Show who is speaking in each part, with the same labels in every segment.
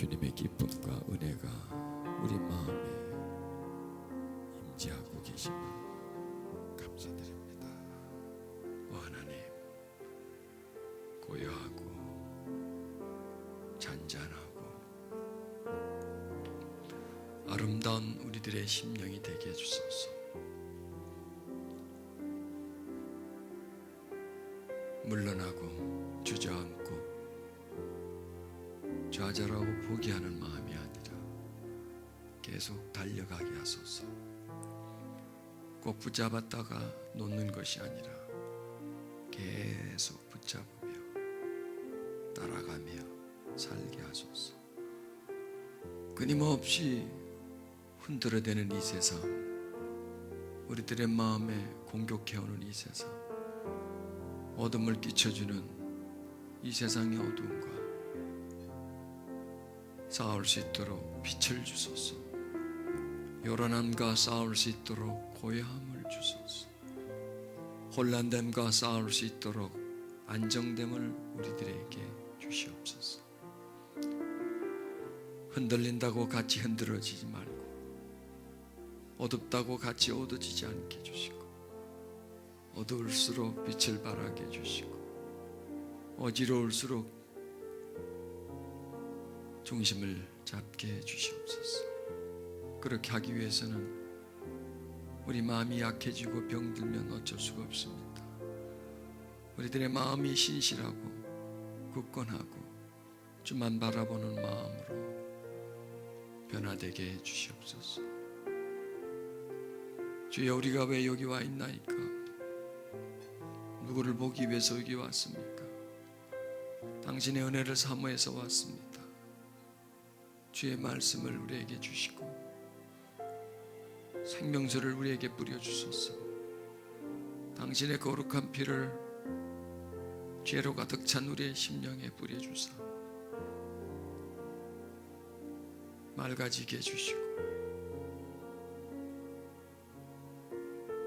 Speaker 1: 주님의 기쁨과 은혜가 우리 마음에 임재하고 계심을 감사드립니다. 오 하나님, 고요하고 잔잔하고 아름다운 우리들의 심령이 되게 해주소서. 물러나고 주저앉고 좌절하고 포기하는 마음이 아니라 계속 달려가게 하소서. 꼭 붙잡았다가 놓는 것이 아니라 계속 붙잡으며 따라가며 살게 하소서. 끊임없이 흔들어대는 이 세상, 우리들의 마음에 공격해오는 이 세상, 어둠을 끼쳐주는 이 세상의 어두움과 싸울 수 있도록 빛을 주소서. 요란함과 싸울 수 있도록 고요함을 주소서. 혼란됨과 싸울 수 있도록 안정됨을 우리들에게 주시옵소서. 흔들린다고 같이 흔들어지지 말고, 어둡다고 같이 어두워지지 않게 해주시고, 어두울수록 빛을 발하게 해주시고, 어지러울수록 중심을 잡게 해주시옵소서. 그렇게 하기 위해서는 우리 마음이 약해지고 병들면 어쩔 수가 없습니다. 우리들의 마음이 신실하고 굳건하고 주만 바라보는 마음으로 변화되게 해주시옵소서. 주여, 우리가 왜 여기 와 있나이까? 누구를 보기 위해서 여기 왔습니까? 당신의 은혜를 사모해서 왔습니다. 주의 말씀을 우리에게 주시고 생명수를 우리에게 뿌려주소서. 당신의 거룩한 피를 죄로 가득 찬 우리의 심령에 뿌려주사 맑아지게 해주시고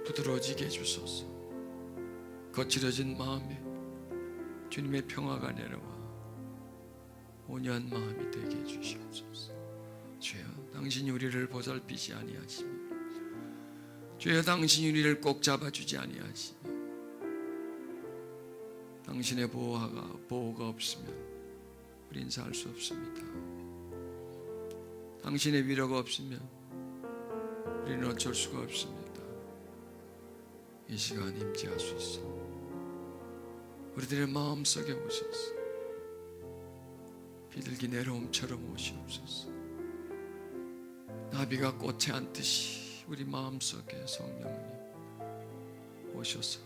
Speaker 1: 부드러워지게 해주소서. 거칠어진 마음에 주님의 평화가 내려와 온유한 마음이 되게 해주시옵소서. 주여, 당신이 우리를 보살피지 아니하시며, 주여, 당신이 우리를 꼭 잡아주지 아니하시며, 당신의 보호가 없으면 우린 살 수 없습니다. 당신의 위로가 없으면 우리는 어쩔 수가 없습니다. 이 시간 임재하소서. 우리들의 마음속에 오셔서 비둘기 내려옴처럼 오시옵소서. 나비가 꽃에 앉듯이 우리 마음속에 성령님 오셔서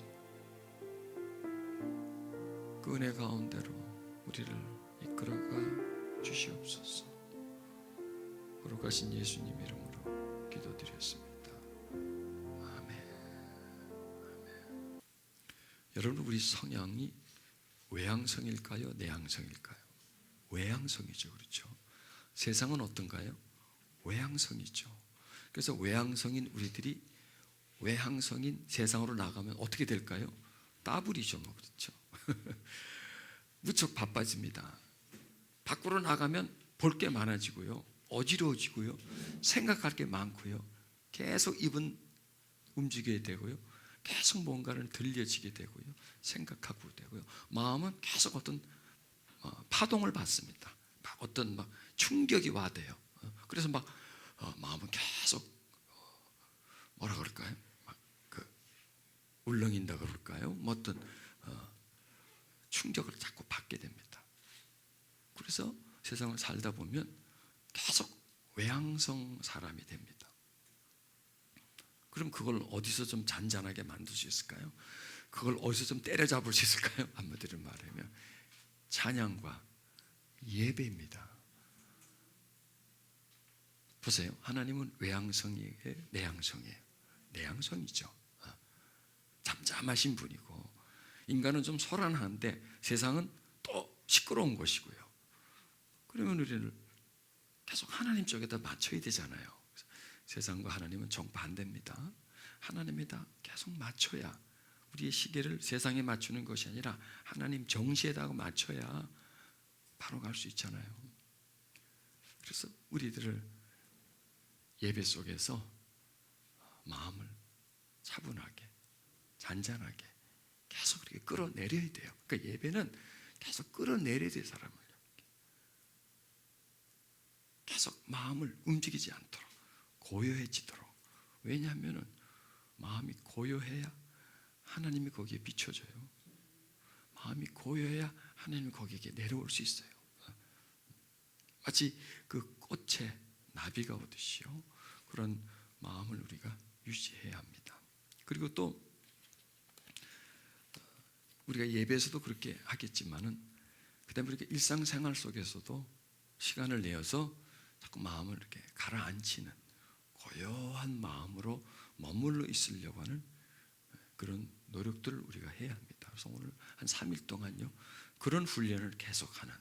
Speaker 1: 그 은혜 가운데로 우리를 이끌어가 주시옵소서. 거룩하신 예수님 이름으로 기도드렸습니다. 아멘. 여러분, 우리 성향이 외향성일까요? 내향성일까요? 외향성이죠. 그렇죠? 세상은 어떤가요? 외향성이죠. 그래서 외향성인 우리들이 외향성인 세상으로 나가면 어떻게 될까요? 따블이죠. 뭐 그렇죠. 무척 바빠집니다. 밖으로 나가면 볼 게 많아지고요, 어지러워지고요, 생각할 게 많고요, 계속 입은 움직여야 되고요, 계속 뭔가를 들려지게 되고요, 생각하고 되고요, 마음은 계속 어떤 파동을 받습니다. 어떤 충격이 와대요. 그래서 마음은 계속 뭐라 그럴까요? 울렁인다 그럴까요? 어떤 충격을 자꾸 받게 됩니다. 그래서 세상을 살다 보면 계속 외향성 사람이 됩니다. 그럼 그걸 어디서 좀 잔잔하게 만들 수 있을까요? 그걸 어디서 좀 때려잡을 수 있을까요? 한마디로 말하면 찬양과 예배입니다. 보세요. 하나님은 외향성이에요? 내향성이에요? 내향성이죠. 잠잠하신 분이고, 인간은 좀 소란한데 세상은 또 시끄러운 것이고요. 그러면 우리는 계속 하나님 쪽에다 맞춰야 되잖아요. 세상과 하나님은 정반대입니다. 하나님에다 계속 맞춰야, 우리의 시계를 세상에 맞추는 것이 아니라 하나님 정시에다가 맞춰야 바로 갈 수 있잖아요. 그래서 우리들을 예배 속에서 마음을 차분하게, 잔잔하게 계속 그렇게 끌어내려야 돼요. 그러니까 예배는 계속 끌어내려야 돼요. 사람을 계속 마음을 움직이지 않도록, 고요해지도록. 왜냐하면 마음이 고요해야 하나님이 거기에 비춰져요. 마음이 고요해야 하나님이 거기에 내려올 수 있어요. 마치 그 꽃에 나비가 오듯이요, 그런 마음을 우리가 유지해야 합니다. 그리고 또 우리가 예배에서도 그렇게 하겠지만은, 그다음에 우리가 일상생활 속에서도 시간을 내어서 자꾸 마음을 이렇게 가라앉히는 고요한 마음으로 머물러 있으려고 하는 그런 노력들을 우리가 해야 합니다. 그래서 오늘 한 3일 동안요, 그런 훈련을 계속하는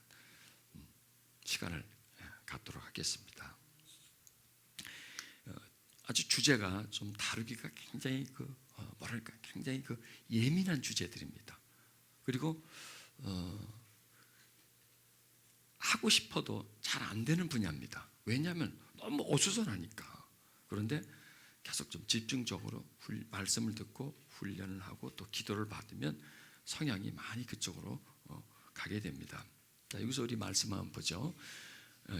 Speaker 1: 시간을 갖도록 하겠습니다. 아주 주제가 좀 다루기가 굉장히 굉장히 예민한 주제들입니다. 그리고 하고 싶어도 잘 안 되는 분야입니다. 왜냐하면 너무 어수선하니까. 그런데 계속 좀 집중적으로 말씀을 듣고 훈련을 하고 또 기도를 받으면 성향이 많이 그쪽으로 가게 됩니다. 자, 여기서 우리 말씀 한번 보죠.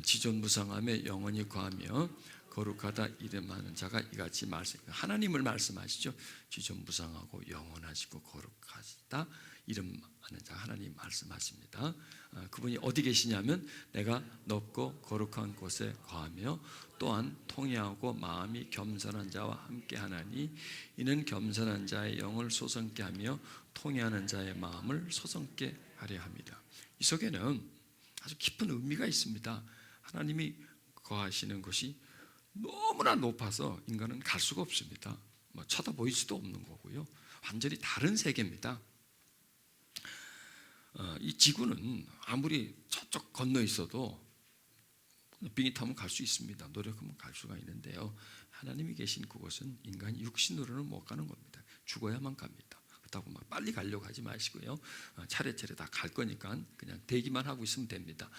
Speaker 1: 지존무상하며 영원히 거하며 거룩하다 이름하는 자가 이같이 말씀, 하나님을 말씀하시죠. 지존무상하고 영원하시고 거룩하시다 이름하는 자, 하나님 말씀하십니다. 그분이 어디 계시냐면 내가 높고 거룩한 곳에 거하며 또한 통회하고 마음이 겸손한 자와 함께 하나니 이는 겸손한 자의 영을 소성케 하며 통회하는 자의 마음을 소성케 하려 합니다. 이 속에는 아주 깊은 의미가 있습니다. 하나님이 거하시는 것이 너무나 높아서 인간은 갈 수가 없습니다. 쳐다보일 수도 없는 거고요. 완전히 다른 세계입니다. 이 지구는 아무리 저쪽 건너 있어도 비행기 타면 갈 수 있습니다. 노력하면 갈 수가 있는데요, 하나님이 계신 그곳은 인간이 육신으로는 못 가는 겁니다. 죽어야만 갑니다. 그렇다고 막 빨리 가려고 하지 마시고요, 차례차례 다 갈 거니까 그냥 대기만 하고 있으면 됩니다.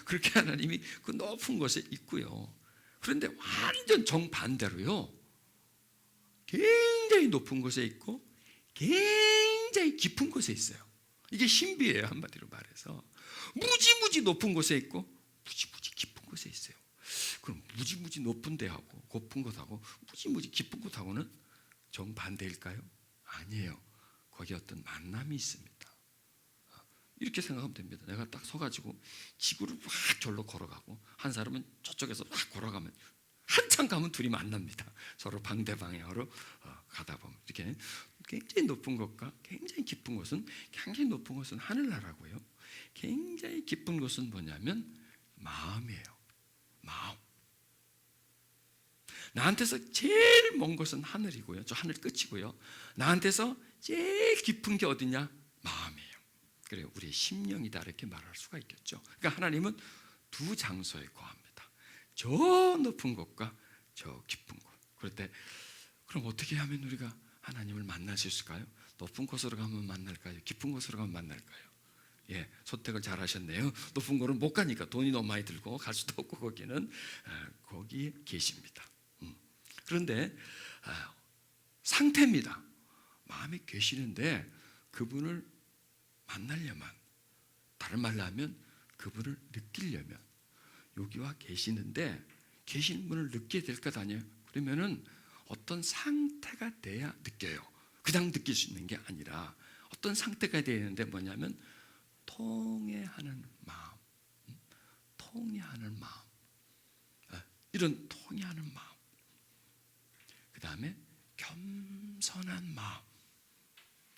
Speaker 1: 그렇게 하나님이 그 높은 곳에 있고요. 그런데 완전 정반대로요, 굉장히 높은 곳에 있고 굉장히 깊은 곳에 있어요. 이게 신비예요. 한마디로 말해서 무지무지 높은 곳에 있고 무지무지 깊은 곳에 있어요. 그럼 무지무지 높은 데하고 높은 곳하고 무지무지 깊은 곳하고는 정반대일까요? 아니에요. 거기에 어떤 만남이 있습니다. 이렇게 생각하면 됩니다. 내가 딱 서가지고 지구를 막 절로 걸어가고 한 사람은 저쪽에서 막 걸어가면 한참 가면 둘이 만납니다. 서로 방대방향으로 가다 보면 이렇게 굉장히 높은 곳과 굉장히 깊은 곳은, 굉장히 높은 곳은 하늘나라고요, 굉장히 깊은 곳은 뭐냐면 마음이에요. 마음. 나한테서 제일 먼 곳은 하늘이고요, 저 하늘 끝이고요, 나한테서 제일 깊은 게 어디냐? 마음이에요. 그래요, 우리의 심령이다 이렇게 말할 수가 있겠죠. 그러니까 하나님은 두 장소에 거합니다. 저 높은 곳과 저 깊은 곳. 그럴 때 그럼 어떻게 하면 우리가 하나님을 만날 수 있을까요? 높은 곳으로 가면 만날까요? 깊은 곳으로 가면 만날까요? 예, 선택을 잘 하셨네요. 높은 곳은 못 가니까 돈이 너무 많이 들고 갈 수도 없고 거기는 거기에 계십니다. 그런데 상태입니다. 마음에 계시는데 그분을 만나려면, 다른 말로 하면 그분을 느끼려면, 여기와 계시는데 계신 분을 느끼게 될 것 아니에요? 그러면은 어떤 상태가 돼야 느껴요. 그냥 느낄 수 있는 게 아니라 어떤 상태가 돼야 되는데 뭐냐면 통회하는 마음, 통회하는 마음, 이런 통회하는 마음, 그 다음에 겸손한 마음.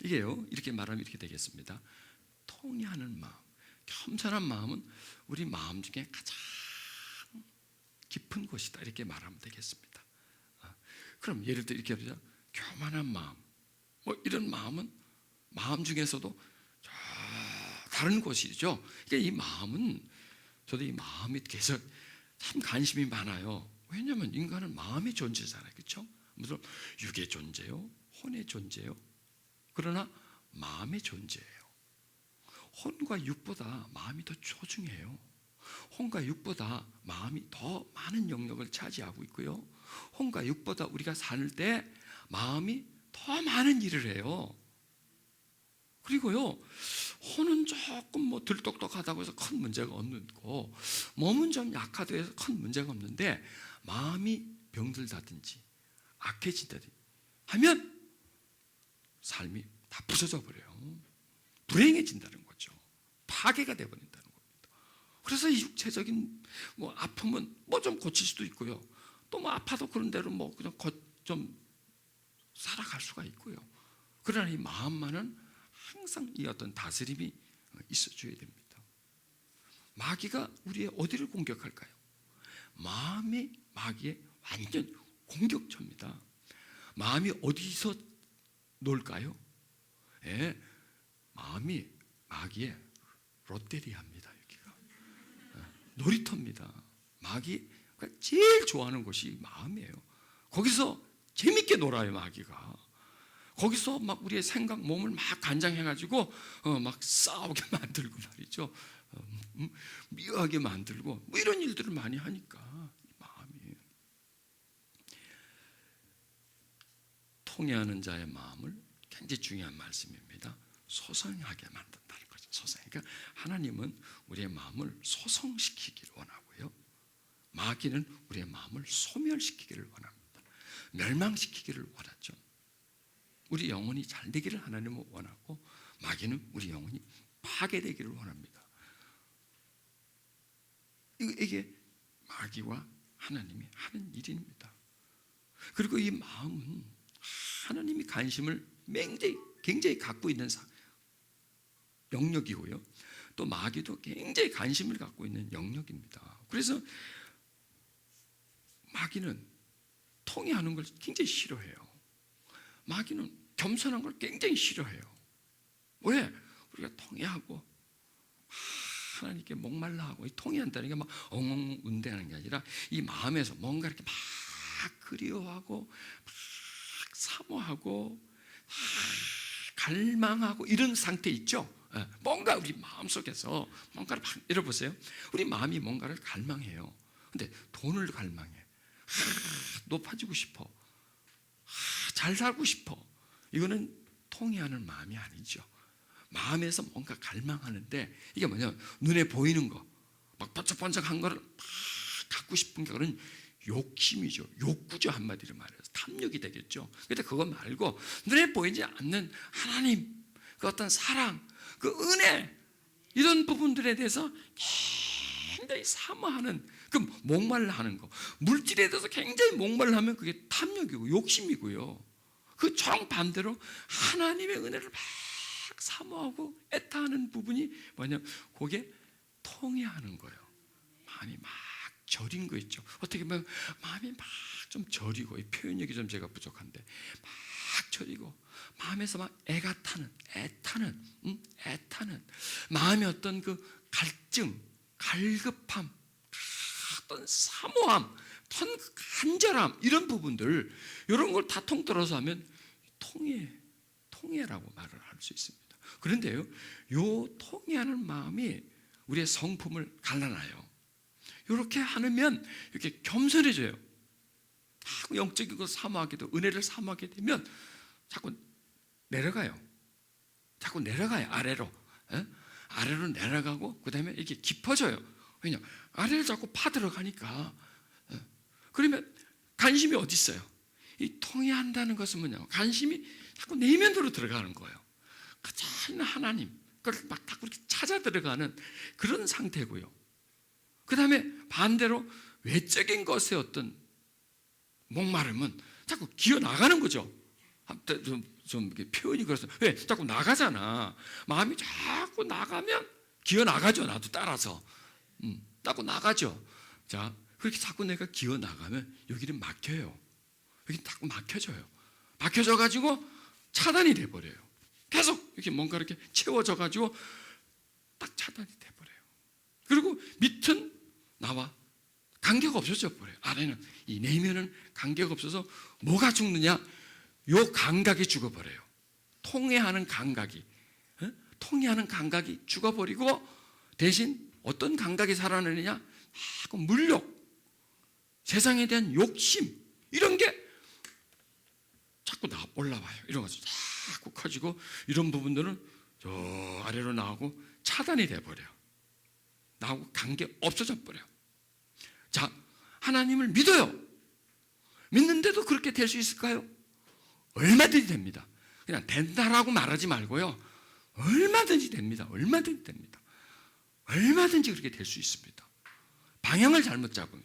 Speaker 1: 이게요, 이렇게 말하면 이렇게 되겠습니다. 통회하는 마음, 겸손한 마음은 우리 마음 중에 가장 깊은 곳이다 이렇게 말하면 되겠습니다. 그럼 예를 들어 이렇게 하자. 교만한 마음, 이런 마음은 마음 중에서도 다른 곳이죠. 그러니까 이 마음은, 저도 이 마음이 계속 참 관심이 많아요. 왜냐하면 인간은 마음의 존재잖아요, 그렇죠? 무슨 육의 존재요, 혼의 존재요. 그러나 마음의 존재예요. 혼과 육보다 마음이 더 소중해요. 혼과 육보다 마음이 더 많은 영역을 차지하고 있고요. 혼과 육보다 우리가 살 때 마음이 더 많은 일을 해요. 그리고요, 혼은 조금 뭐 들똑똑하다고 해서 큰 문제가 없는 거, 몸은 좀 약하다고 해서 큰 문제가 없는데, 마음이 병들다든지 악해진다든지 하면 삶이 다 부서져 버려요. 불행해진다는 거죠. 파괴가 되어버린다는 겁니다. 그래서 이 육체적인 뭐 아픔은 뭐 좀 고칠 수도 있고요. 또 뭐 아파도 그런 대로 뭐 그냥 좀 살아갈 수가 있고요. 그러나 이 마음만은 항상 이 어떤 다스림이 있어줘야 됩니다. 마귀가 우리의 어디를 공격할까요? 마음이 마귀의 완전 공격처입니다. 마음이 어디서 놀까요? 예, 마음이 마귀의 롯데리아입니다. 여기가 놀이터입니다. 마귀가 제일 좋아하는 곳이 마음이에요. 거기서 재밌게 놀아요. 마귀가 거기서 막 우리의 생각, 몸을 막 간장해가지고 막 싸우게 만들고 말이죠. 미워하게 만들고 뭐 이런 일들을 많이 하니까 마음이 통해하는 자의 마음을 굉장히 중요한 말씀입니다. 소성하게 만든다는 거죠. 소성. 그러니까 하나님은 우리의 마음을 소성시키기를 원하고요. 마귀는 우리의 마음을 소멸시키기를 원합니다. 멸망시키기를 원하죠. 우리 영혼이 잘 되기를 하나님은 원하고, 마귀는 우리 영혼이 파괴되기를 원합니다. 이게 마귀와 하나님이 하는 일입니다. 그리고 이 마음은 하나님이 관심을 굉장히 갖고 있는 영역이고요. 또 마귀도 굉장히 관심을 갖고 있는 영역입니다. 그래서 마귀는 통해하는 걸 굉장히 싫어해요. 마귀는 겸손한 걸 굉장히 싫어해요. 왜? 우리가 통해하고 하나님께 목말라 하고, 통해한다는 게 막 엉엉운대하는 게 아니라 이 마음에서 뭔가 이렇게 막 그리워하고 막 사모하고 막 갈망하고 이런 상태 있죠. 뭔가 우리 마음속에서 뭔가를 막 열어보세요. 우리 마음이 뭔가를 갈망해요. 근데 돈을 갈망해. 높아지고 싶어. 잘 살고 싶어. 이거는 통해하는 마음이 아니죠. 마음에서 뭔가 갈망하는데, 이게 뭐냐면 눈에 보이는 거, 막 번쩍번쩍한 거를 막 갖고 싶은 게 그런 욕심이죠. 욕구죠. 한마디로 말해서 탐욕이 되겠죠. 근데 그거 말고 눈에 보이지 않는 하나님, 그 어떤 사랑, 그 은혜, 이런 부분들에 대해서 굉장히 사모하는, 그 목말라 하는 거, 물질에 대해서 굉장히 목말라 하면 그게 탐욕이고 욕심이고요. 그 정반대로 하나님의 은혜를 막 사모하고 애타하는 부분이 뭐냐면 그게 통해하는 거예요. 마음이 막 저린 거 있죠. 어떻게 보면 마음이 막 좀 저리고, 이 표현력이 좀 제가 부족한데 막 저리고, 마음에서 막 애타는 마음의 어떤 그 갈증, 갈급함, 어떤 사모함, 어떤 간절함, 이런 부분들, 이런 걸 다 통틀어서 하면 통해라고 말을 할 수 있습니다. 그런데요, 요 통해하는 마음이 우리의 성품을 갈라놔요. 이렇게 하면 이렇게 겸손해져요. 자꾸 영적인 걸 사모하게도, 은혜를 사모하게 되면 자꾸 내려가요. 아래로. 아래로 내려가고, 그 다음에 이렇게 깊어져요. 왜냐? 아래를 자꾸 파들어가니까. 그러면 관심이 어디 있어요? 이 통해한다는 것은 뭐냐? 관심이 자꾸 내면으로 들어가는 거예요. 가장 있는 하나님, 그걸 막 자꾸 이렇게 찾아 들어가는 그런 상태고요. 그 다음에 반대로 외적인 것의 어떤 목마름은 자꾸 기어 나가는 거죠. 좀 표현이 그래서, 왜? 자꾸 나가잖아. 마음이 자꾸 나가면 기어 나가죠. 나도 따라서. 자꾸 나가죠. 자, 그렇게 자꾸 내가 기어 나가면 여기는 막혀요. 여기 자꾸 막혀져요. 막혀져가지고 차단이 돼버려요. 계속 이렇게 뭔가 이렇게 채워져가지고 딱 차단이 돼버려요. 그리고 밑은 나와 관계가 없어져 버려요. 아래는, 이 내면은 관계가 없어서 뭐가 죽느냐? 요 감각이 죽어버려요. 통해하는 감각이 죽어버리고, 대신 어떤 감각이 살아나느냐? 자꾸 물욕, 세상에 대한 욕심, 이런 게 자꾸 올라와요. 이런 것이 자꾸 커지고, 이런 부분들은 저 아래로 나오고 차단이 돼버려요. 나하고 관계 없어져 버려요. 자, 하나님을 믿어요. 믿는데도 그렇게 될 수 있을까요? 얼마든지 됩니다. 그냥 된다라고 말하지 말고요, 얼마든지 됩니다. 얼마든지 됩니다. 얼마든지 그렇게 될 수 있습니다. 방향을 잘못 잡으면.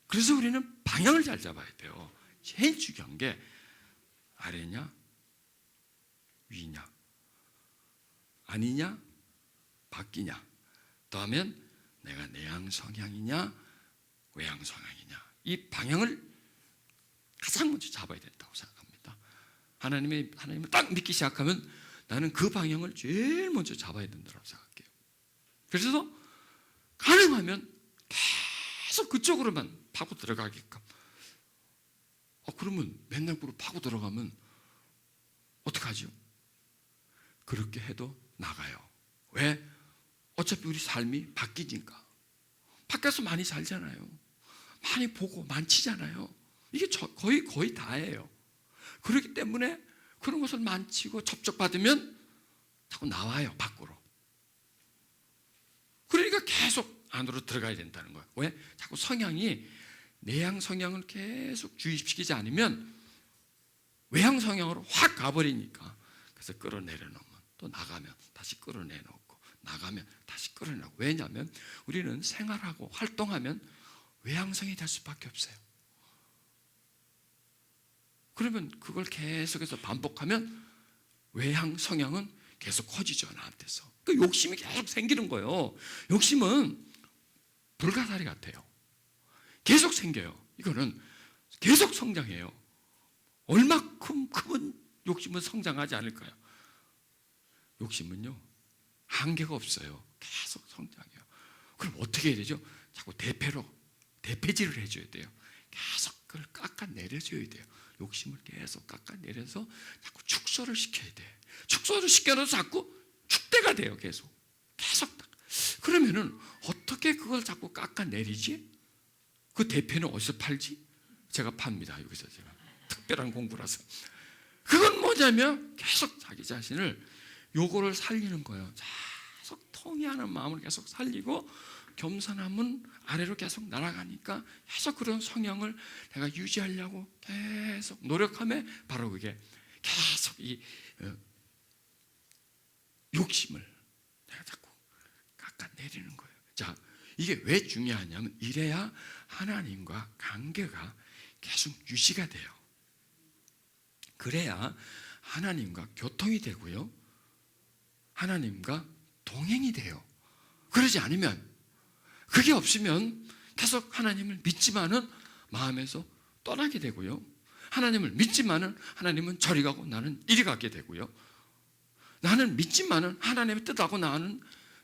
Speaker 1: 그래서 우리는 방향을 잘 잡아야 돼요. 제일 중요한 게 아래냐 위냐, 아니냐 바뀌냐, 더하면 내가 내향 성향이냐 외향 성향이냐, 이 방향을 가장 먼저 잡아야 된다고 생각합니다. 하나님을 딱 믿기 시작하면 나는 그 방향을 제일 먼저 잡아야 된다고 생각해요. 그래서 가능하면 계속 그쪽으로만 파고 들어가게끔. 그러면 맨날 그로 파고 들어가면 어떡하죠? 그렇게 해도 나가요. 왜? 어차피 우리 삶이 바뀌니까. 밖에서 많이 살잖아요. 많이 보고 만지잖아요. 이게 거의 다예요. 그렇기 때문에 그런 것을 만지고 접촉받으면 자꾸 나와요, 밖으로. 그러니까 계속 안으로 들어가야 된다는 거예요. 왜? 자꾸 성향이 내향 성향을 계속 주입시키지 않으면 외향 성향으로 확 가버리니까. 그래서 끌어내려놓으면 또 나가면 다시 끌어내놓고, 나가면 다시 끌어내놓고. 왜냐하면 우리는 생활하고 활동하면 외향성이 될 수밖에 없어요. 그러면 그걸 계속해서 반복하면 외향 성향은 계속 커지죠, 나한테서. 그 욕심이 계속 생기는 거예요. 욕심은 불가사리 같아요. 계속 생겨요. 이거는 계속 성장해요. 얼마큼 크면 욕심은 성장하지 않을까요? 욕심은요, 한계가 없어요. 계속 성장해요. 그럼 어떻게 해야 되죠? 자꾸 대패질을 해줘야 돼요. 계속 그걸 깎아내려줘야 돼요. 욕심을 계속 깎아내려서 자꾸 축소를 시켜야 돼. 축소를 시켜서 자꾸 축대가 돼요. 계속. 그러면은 어떻게 그걸 자꾸 깎아내리지? 그 대패는 어디서 팔지? 제가 팝니다. 여기서 제가 특별한 공부라서. 그건 뭐냐면 계속 자기 자신을 요거를 살리는 거예요. 계속 통해하는 마음을 계속 살리고, 겸손함은 아래로 계속 날아가니까 계속 그런 성향을 내가 유지하려고 계속 노력하면 바로 그게 계속 이 욕심을 내가 자꾸 깎아내리는 거예요. 자, 이게 왜 중요하냐면 이래야 하나님과 관계가 계속 유지가 돼요. 그래야 하나님과 교통이 되고요, 하나님과 동행이 돼요. 그러지 않으면, 그게 없으면 계속 하나님을 믿지만은 마음에서 떠나게 되고요, 하나님을 믿지만은 하나님은 저리 가고 나는 이리 가게 되고요, 나는 믿지만은 하나님의 뜻하고 나는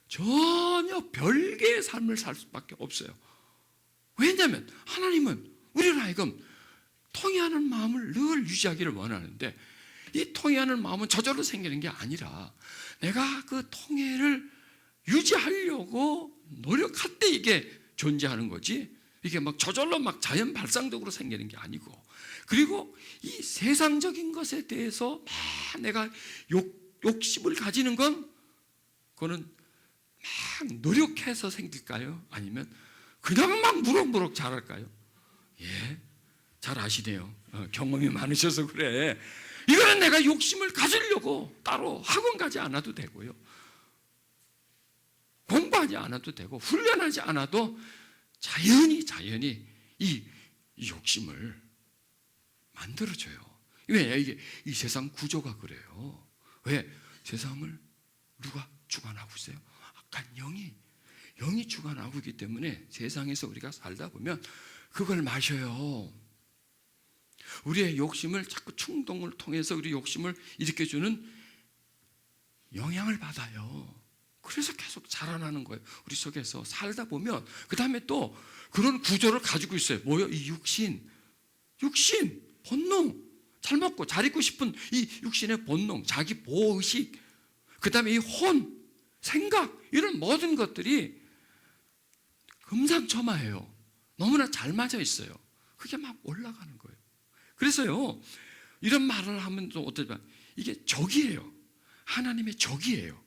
Speaker 1: 전혀 별개의 삶을 살 수밖에 없어요. 왜냐하면 하나님은 우리를 하여금 통해하는 마음을 늘 유지하기를 원하는데, 이 통해하는 마음은 저절로 생기는 게 아니라 내가 그 통해를 유지하려고 노력할 때 이게 존재하는 거지, 이게 막 저절로 막 자연 발상적으로 생기는 게 아니고, 그리고 이 세상적인 것에 대해서 막 내가 욕심을 가지는 건, 그거는 막 노력해서 생길까요? 아니면 그냥 막 무럭무럭 자랄까요? 예, 잘 아시네요. 경험이 많으셔서 그래. 이거는 내가 욕심을 가지려고 따로 학원 가지 않아도 되고요, 공부하지 않아도 되고, 훈련하지 않아도 자연히 이 욕심을 만들어줘요. 왜? 이게 이 세상 구조가 그래요. 왜? 세상을 누가 주관하고 있어요? 악한 영이 주관하고 있기 때문에 세상에서 우리가 살다 보면 그걸 마셔요. 우리의 욕심을 자꾸 충동을 통해서 우리 욕심을 일으켜주는 영향을 받아요. 그래서 계속 자라나는 거예요. 우리 속에서 살다 보면 그 다음에 또 그런 구조를 가지고 있어요. 뭐요? 이 육신, 본능, 잘 먹고 잘 입고 싶은 이 육신의 본능, 자기 보호의식, 그 다음에 이 혼, 생각, 이런 모든 것들이 금상첨화해요. 너무나 잘 맞아 있어요. 그게 막 올라가는 거예요. 그래서요, 이런 말을 하면 좀 어떠냐, 이게 적이에요. 하나님의 적이에요.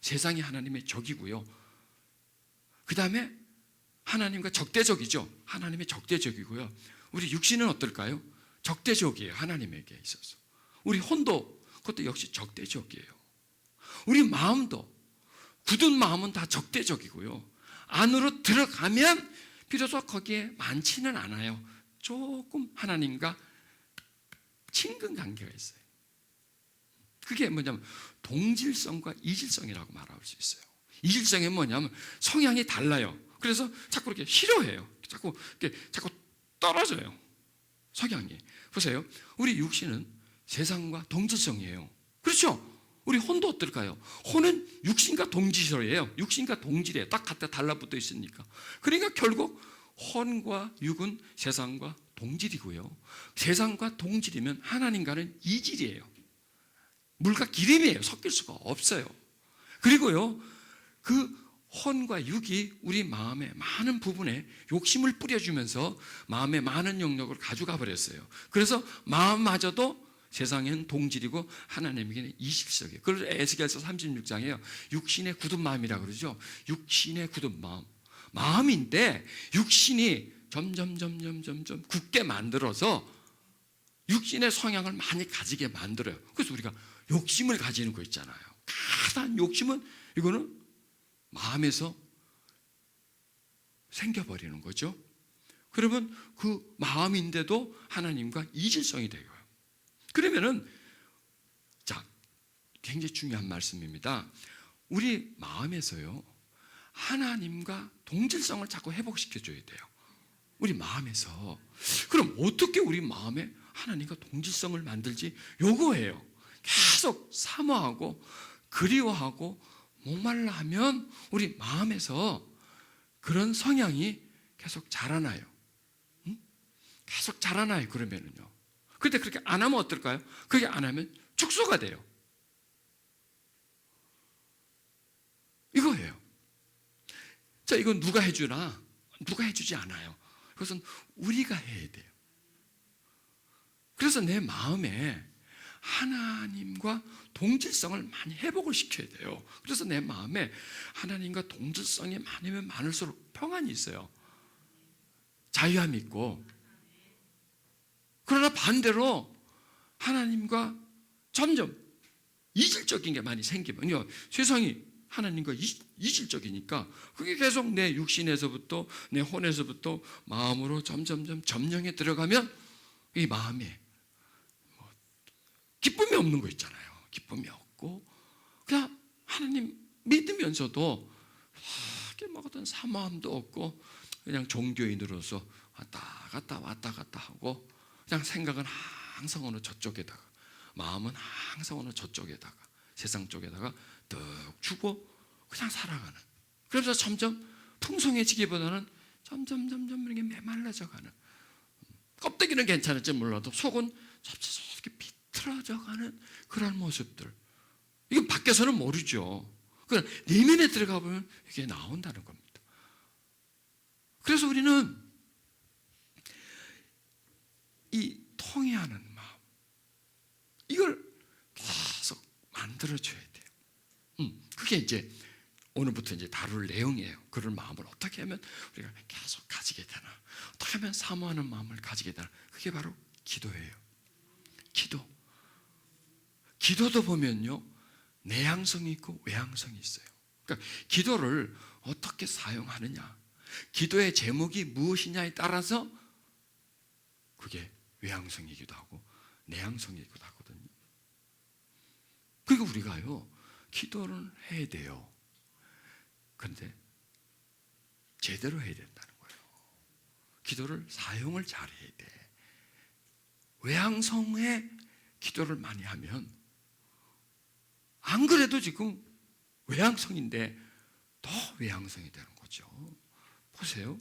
Speaker 1: 세상이 하나님의 적이고요. 그 다음에 하나님과 적대적이죠. 하나님의 적대적이고요. 우리 육신은 어떨까요? 적대적이에요. 하나님에게 있어서. 우리 혼도 그것도 역시 적대적이에요. 우리 마음도, 굳은 마음은 다 적대적이고요. 안으로 들어가면 비로소 거기에 많지는 않아요. 조금 하나님과 친근 관계가 있어요. 그게 뭐냐면 동질성과 이질성이라고 말할 수 있어요. 이질성이 뭐냐면 성향이 달라요. 그래서 자꾸 이렇게 싫어해요. 자꾸 떨어져요. 성향이. 보세요. 우리 육신은 세상과 동질성이에요. 그렇죠? 우리 혼도 어떨까요? 혼은 육신과 동질이에요. 육신과 동질이에요. 딱 갖다 달라붙어 있으니까. 그러니까 결국 혼과 육은 세상과 동질이고요. 세상과 동질이면 하나님과는 이질이에요. 물과 기름이에요. 섞일 수가 없어요. 그리고요, 그 혼과 육이 우리 마음의 많은 부분에 욕심을 뿌려주면서 마음의 많은 영역을 가져가 버렸어요. 그래서 마음마저도 세상에는 동질이고 하나님에게는 이질적이에요. 그래서 에스겔서 36장에요. 육신의 굳은 마음이라고 그러죠. 육신의 굳은 마음. 마음인데 육신이 점점 굳게 만들어서 육신의 성향을 많이 가지게 만들어요. 그래서 우리가 욕심을 가지는 거 있잖아요. 가단 욕심은 이거는 마음에서 생겨버리는 거죠. 그러면 그 마음인데도 하나님과 이질성이 돼요. 그러면은, 자, 굉장히 중요한 말씀입니다. 우리 마음에서요, 하나님과 동질성을 자꾸 회복시켜줘야 돼요. 우리 마음에서. 그럼 어떻게 우리 마음에 하나님과 동질성을 만들지? 요거예요. 계속 사모하고 그리워하고 목말라 하면 우리 마음에서 그런 성향이 계속 자라나요. 계속 자라나요. 그러면은요. 근데 그렇게 안 하면 어떨까요? 그렇게 안 하면 축소가 돼요. 이거예요. 자, 이건 누가 해주나? 누가 해주지 않아요. 그것은 우리가 해야 돼요. 그래서 내 마음에 하나님과 동질성을 많이 회복을 시켜야 돼요. 그래서 내 마음에 하나님과 동질성이 많으면 많을수록 평안이 있어요. 자유함이 있고. 그러나 반대로 하나님과 점점 이질적인 게 많이 생기면요, 세상이 하나님과 이질적이니까 그게 계속 내 육신에서부터 내 혼에서부터 마음으로 점점점 점령에 들어가면 이 마음에 기쁨이 없는 거 있잖아요. 기쁨이 없고 그냥 하나님 믿으면서도 이렇게 뭐 어떤 사모함도 없고 그냥 종교인으로서 왔다 갔다 하고 그냥 생각은 항상 어느 저쪽에다가 마음은 항상 어느 저쪽에다가 세상 쪽에다가 뚝 주고 그냥 살아가는. 그래서 점점 풍성해지기보다는 점점 이렇게 메말라져가는. 껍데기는 괜찮을지 몰라도 속은 점점 이렇게 비틀어져가는 그런 모습들. 이건 밖에서는 모르죠. 그러나 내면에 들어가 보면 이게 나온다는 겁니다. 그래서 우리는 이 통회하는 마음, 이걸 계속 만들어줘야 돼요. 그게 이제 오늘부터 이제 다룰 내용이에요. 그런 마음을 어떻게 하면 우리가 계속 가지게 되나, 어떻게 하면 사모하는 마음을 가지게 되나. 그게 바로 기도예요. 기도도 보면요, 내향성이 있고 외향성이 있어요. 그러니까 기도를 어떻게 사용하느냐, 기도의 제목이 무엇이냐에 따라서 그게 외향성이기도 하고 내향성이기도 하거든요. 그리고 우리가요, 기도를 해야 돼요. 그런데 제대로 해야 된다는 거예요. 기도를 사용을 잘 해야 돼. 외향성의 기도를 많이 하면, 안 그래도 지금 외향성인데 더 외향성이 되는 거죠. 보세요.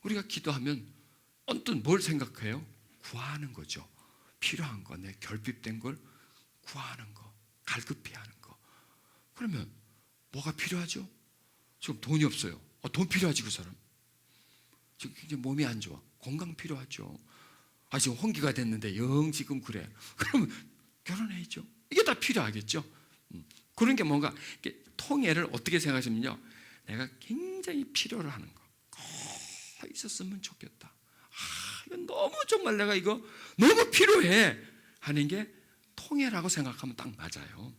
Speaker 1: 우리가 기도하면 언뜻 뭘 생각해요? 구하는 거죠. 필요한 거, 내 결핍된 걸 구하는 거, 갈급히 하는 거. 그러면 뭐가 필요하죠? 지금 돈이 없어요. 돈 필요하지 그 사람. 지금 굉장히 몸이 안 좋아. 건강 필요하죠. 지금 혼기가 됐는데 영 지금 그래. 그러면 결혼해야죠. 이게 다 필요하겠죠. 그런 게 뭔가 통해를 어떻게 생각하시면요, 내가 굉장히 필요로 하는 거. 있었으면 좋겠다. 이건 너무 정말 내가 이거 너무 필요해 하는 게 통해라고 생각하면 딱 맞아요.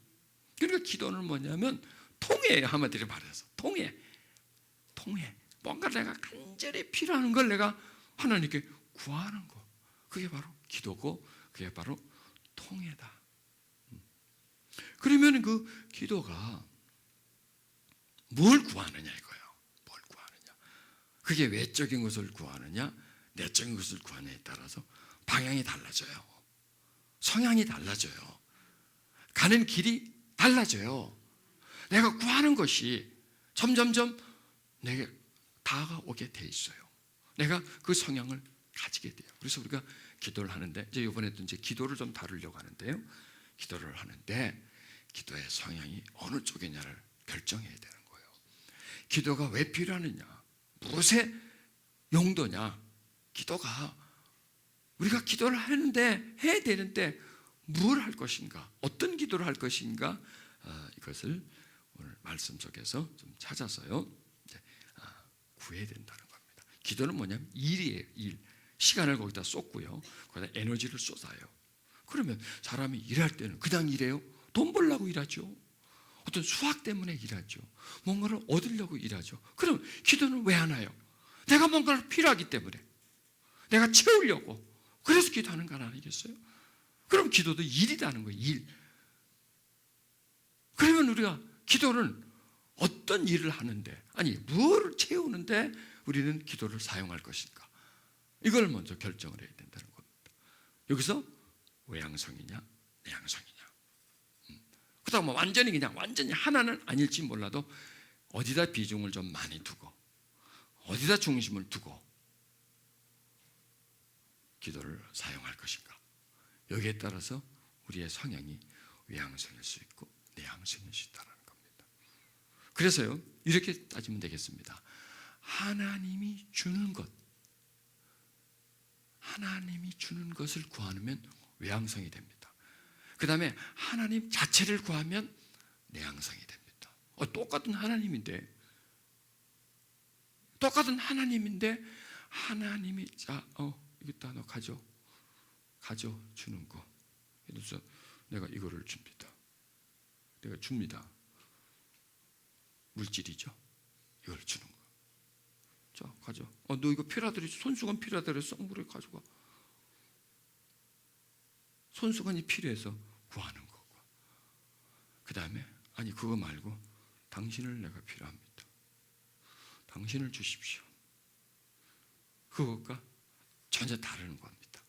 Speaker 1: 그러니까 기도는 뭐냐면 통해예요. 한마디로 말해서 통해. 뭔가 내가 간절히 필요한 걸 내가 하나님께 구하는 거. 그게 바로 기도고 그게 바로 통해다. 그러면 그 기도가 뭘 구하느냐 이거예요. 뭘 구하느냐. 그게 외적인 것을 구하느냐 내적인 것을 구하느냐에 따라서 방향이 달라져요. 성향이 달라져요. 가는 길이 달라져요. 내가 구하는 것이 점점점 내게 다가오게 돼 있어요. 내가 그 성향을 가지게 돼요. 그래서 우리가 기도를 하는데 이제 이번에도 이제 기도를 좀 다루려고 하는데요. 기도를 하는데 기도의 성향이 어느 쪽이냐를 결정해야 되는 거예요. 기도가 왜 필요하느냐? 무엇의 용도냐? 기도가 우리가 기도를 하는데 해야 되는데 뭘 할 것인가? 어떤 기도를 할 것인가? 이것을 오늘 말씀 속에서 좀 찾아서요. 이제 구해야 된다는 겁니다. 기도는 뭐냐면 일이에요. 일. 시간을 거기다 쏟고요. 거기다 에너지를 쏟아요. 그러면 사람이 일할 때는 그냥 일해요? 돈 벌려고 일하죠. 어떤 수학 때문에 일하죠. 뭔가를 얻으려고 일하죠. 그럼 기도는 왜 하나요? 내가 뭔가를 필요하기 때문에. 내가 채우려고. 그래서 기도하는 거 아니겠어요? 그럼 기도도 일이라는 거예요. 일. 그러면 우리가 기도는 어떤 일을 하는데, 무엇을 채우는데 우리는 기도를 사용할 것인가? 이걸 먼저 결정을 해야 된다는 겁니다. 여기서 외향성이냐 내향성이냐. 그렇다고 완전히 하나는 아닐지 몰라도 어디다 비중을 좀 많이 두고 어디다 중심을 두고 기도를 사용할 것인가. 여기에 따라서 우리의 성향이 외향성일 수 있고 내향성일 수 있다는 겁니다. 그래서요, 이렇게 따지면 되겠습니다. 하나님이 주는 것을 구하면 외향성이 됩니다. 그 다음에 하나님 자체를 구하면 내향성이 됩니다. 똑같은 하나님인데 하나님이 이거 너 가져 주는 거. 그래서 내가 이거를 줍니다. 내가 줍니다. 물질이죠. 이걸 주는 거. 자, 가져. 너 이거 필요하더래. 손수건 필요하더랬어. 그래, 가져가. 손수건이 필요해서 구하는 거고. 그 다음에 그거 말고 당신을 내가 필요합니다. 당신을 주십시오. 그것과 전혀 다른 겁니다.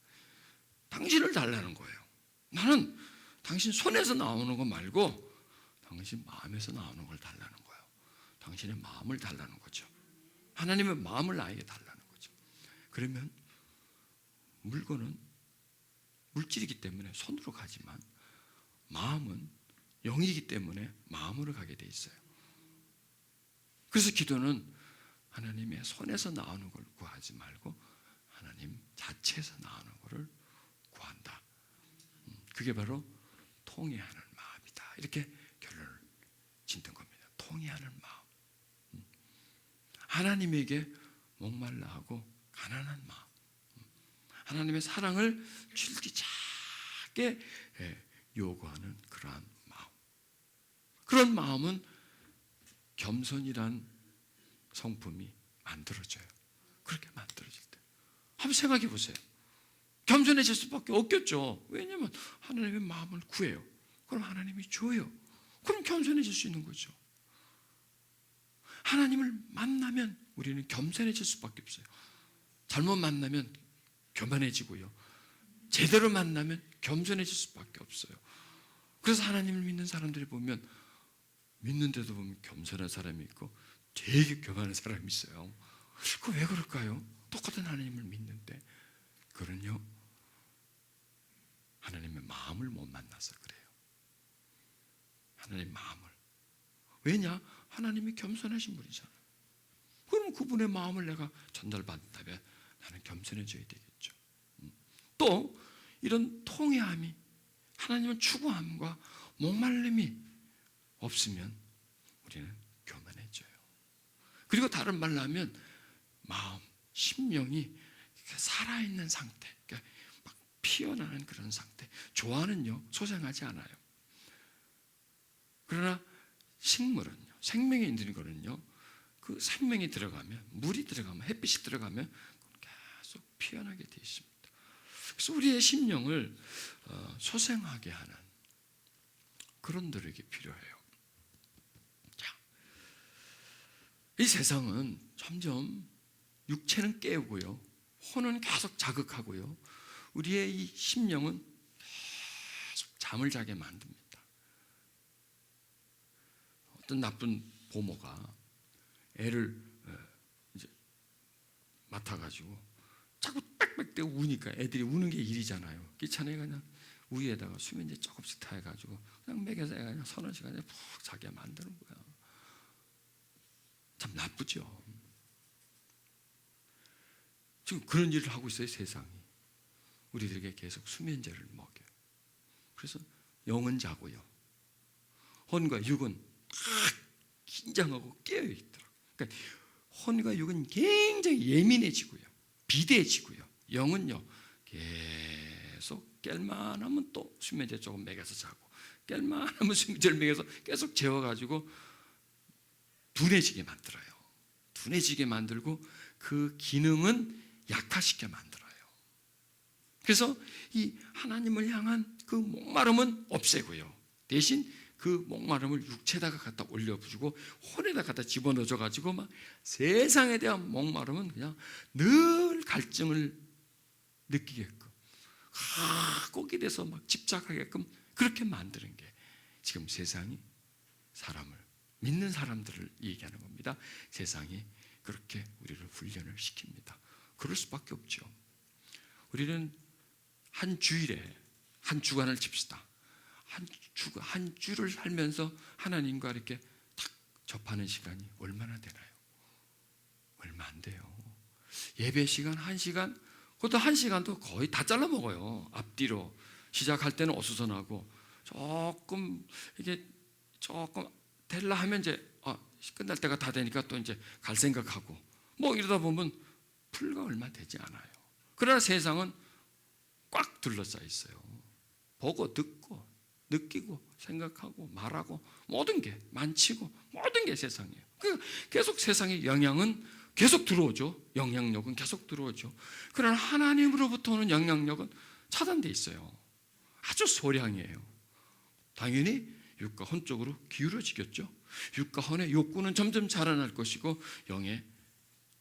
Speaker 1: 당신을 달라는 거예요. 나는 당신 손에서 나오는 거 말고 당신 마음에서 나오는 걸 달라는 거예요. 당신의 마음을 달라는 거죠. 하나님의 마음을 나에게 달라는 거죠. 그러면 물건은 물질이기 때문에 손으로 가지만 마음은 영이기 때문에 마음으로 가게 돼 있어요. 그래서 기도는 하나님의 손에서 나오는 걸 구하지 말고 하나님 자체에서 나오는 것을 구한다. 그게 바로 통해하는 마음이다. 이렇게 결론을 짓는 겁니다. 통해하는 마음. 하나님에게 목말라 하고 가난한 마음. 하나님의 사랑을 줄기차게 요구하는 그러한 마음. 그런 마음은 겸손이란 성품이 만들어져요. 그렇게 만들어질 때 한번 생각해 보세요. 겸손해질 수밖에 없겠죠. 왜냐하면 하나님의 마음을 구해요. 그럼 하나님이 줘요. 그럼 겸손해질 수 있는 거죠. 하나님을 만나면 우리는 겸손해질 수밖에 없어요. 잘못 만나면 교만해지고요. 제대로 만나면 겸손해질 수밖에 없어요. 그래서 하나님을 믿는 사람들이 보면 믿는데도 보면 겸손한 사람이 있고 되게 교만한 사람이 있어요. 그 왜 그럴까요? 똑같은 하나님을 믿는데 그런요, 하나님의 마음을 못 만나서 그래요. 하나님의 마음을. 왜냐? 하나님이 겸손하신 분이잖아요. 그럼 그분의 마음을 내가 전달받는다면 나는 겸손해져야 되겠죠. 또 이런 통회함이, 하나님은 추구함과 목말림이 없으면 우리는 교만해져요. 그리고 다른 말로 하면 마음, 심령이 살아있는 상태, 그러니까 막 피어나는 그런 상태. 조화는요 소생하지 않아요. 그러나 식물은요, 생명이 있는 거는요, 그 생명이 들어가면, 물이 들어가면, 햇빛이 들어가면 계속 피어나게 되어 있습니다. 그래서 우리의 심령을 소생하게 하는 그런 노력이 필요해요. 자, 이 세상은 점점 육체는 깨우고요, 혼은 계속 자극하고요, 우리의 이 심령은 계속 잠을 자게 만듭니다. 어떤 나쁜 보모가 애를 이제 맡아가지고 자꾸 빽빽대고 우니까, 애들이 우는 게 일이잖아요. 귀찮아요. 그냥 우유에다가 수면제 조금씩 타해가지고 그냥 먹여서 애가 그냥 서너 시간에 푹 자게 만드는 거야. 참 나쁘죠. 지금 그런 일을 하고 있어요, 세상이. 우리들에게 계속 수면제를 먹여요. 그래서 영은 자고요, 혼과 육은 긴장하고 깨어있더라고요. 그러니까 혼과 육은 굉장히 예민해지고요, 비대해지고요, 영은요 계속 깰만 하면 또 수면제 조금 먹여서 자고, 깰만 하면 수면제를 먹여서 계속 재워가지고 둔해지게 만들어요. 둔해지게 만들고 그 기능은 약화시켜 만들어요. 그래서 이 하나님을 향한 그 목마름은 없애고요, 대신 그 목마름을 육체에다가 갖다 올려주고 혼에다 갖다 집어넣어가지고 막 세상에 대한 목마름은 그냥 늘 갈증을 느끼게끔, 거기에 대해서 막 집착하게끔 그렇게 만드는 게 지금 세상이 사람을, 믿는 사람들을 얘기하는 겁니다. 세상이 그렇게 우리를 훈련을 시킵니다. 그럴 수밖에 없죠. 우리는 한 주일에 한 주간을 칩시다. 한 주를 살면서 하나님과 이렇게 탁 접하는 시간이 얼마나 되나요? 얼마 안 돼요. 예배 시간 1시간, 그것도 1시간도 거의 다 잘라 먹어요. 앞뒤로 시작할 때는 어수선하고 조금 이게 조금 될라 하면 이제 끝날 때가 다 되니까 또 이제 갈 생각하고 뭐 이러다 보면 불과 얼마 되지 않아요. 그러나 세상은 꽉 둘러싸여 있어요. 보고 듣고 느끼고 생각하고 말하고 모든 게 만치고 모든 게 세상이에요. 계속 세상의 영향은 계속 들어오죠. 영향력은 계속 들어오죠. 그러나 하나님으로부터 오는 영향력은 차단되어 있어요. 아주 소량이에요. 당연히 육과 혼 쪽으로 기울어지겠죠. 육과 혼의 욕구는 점점 자라날 것이고 영의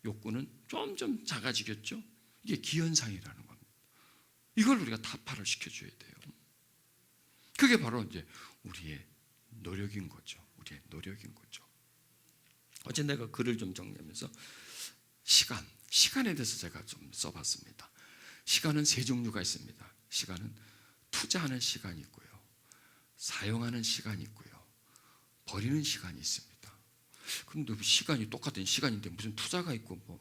Speaker 1: 욕구는 점점 작아지겠죠. 이게 기현상이라는 겁니다. 이걸 우리가 타파를 시켜줘야 돼요. 그게 바로 이제 우리의 노력인 거죠. 우리의 노력인 거죠. 어제 내가 글을 좀 정리하면서 시간에 대해서 제가 좀 써봤습니다. 시간은 세 종류가 있습니다. 시간은 투자하는 시간이 있고요, 사용하는 시간이 있고요, 버리는 시간이 있습니다. 그런데 시간이 똑같은 시간인데 무슨 투자가 있고, 뭐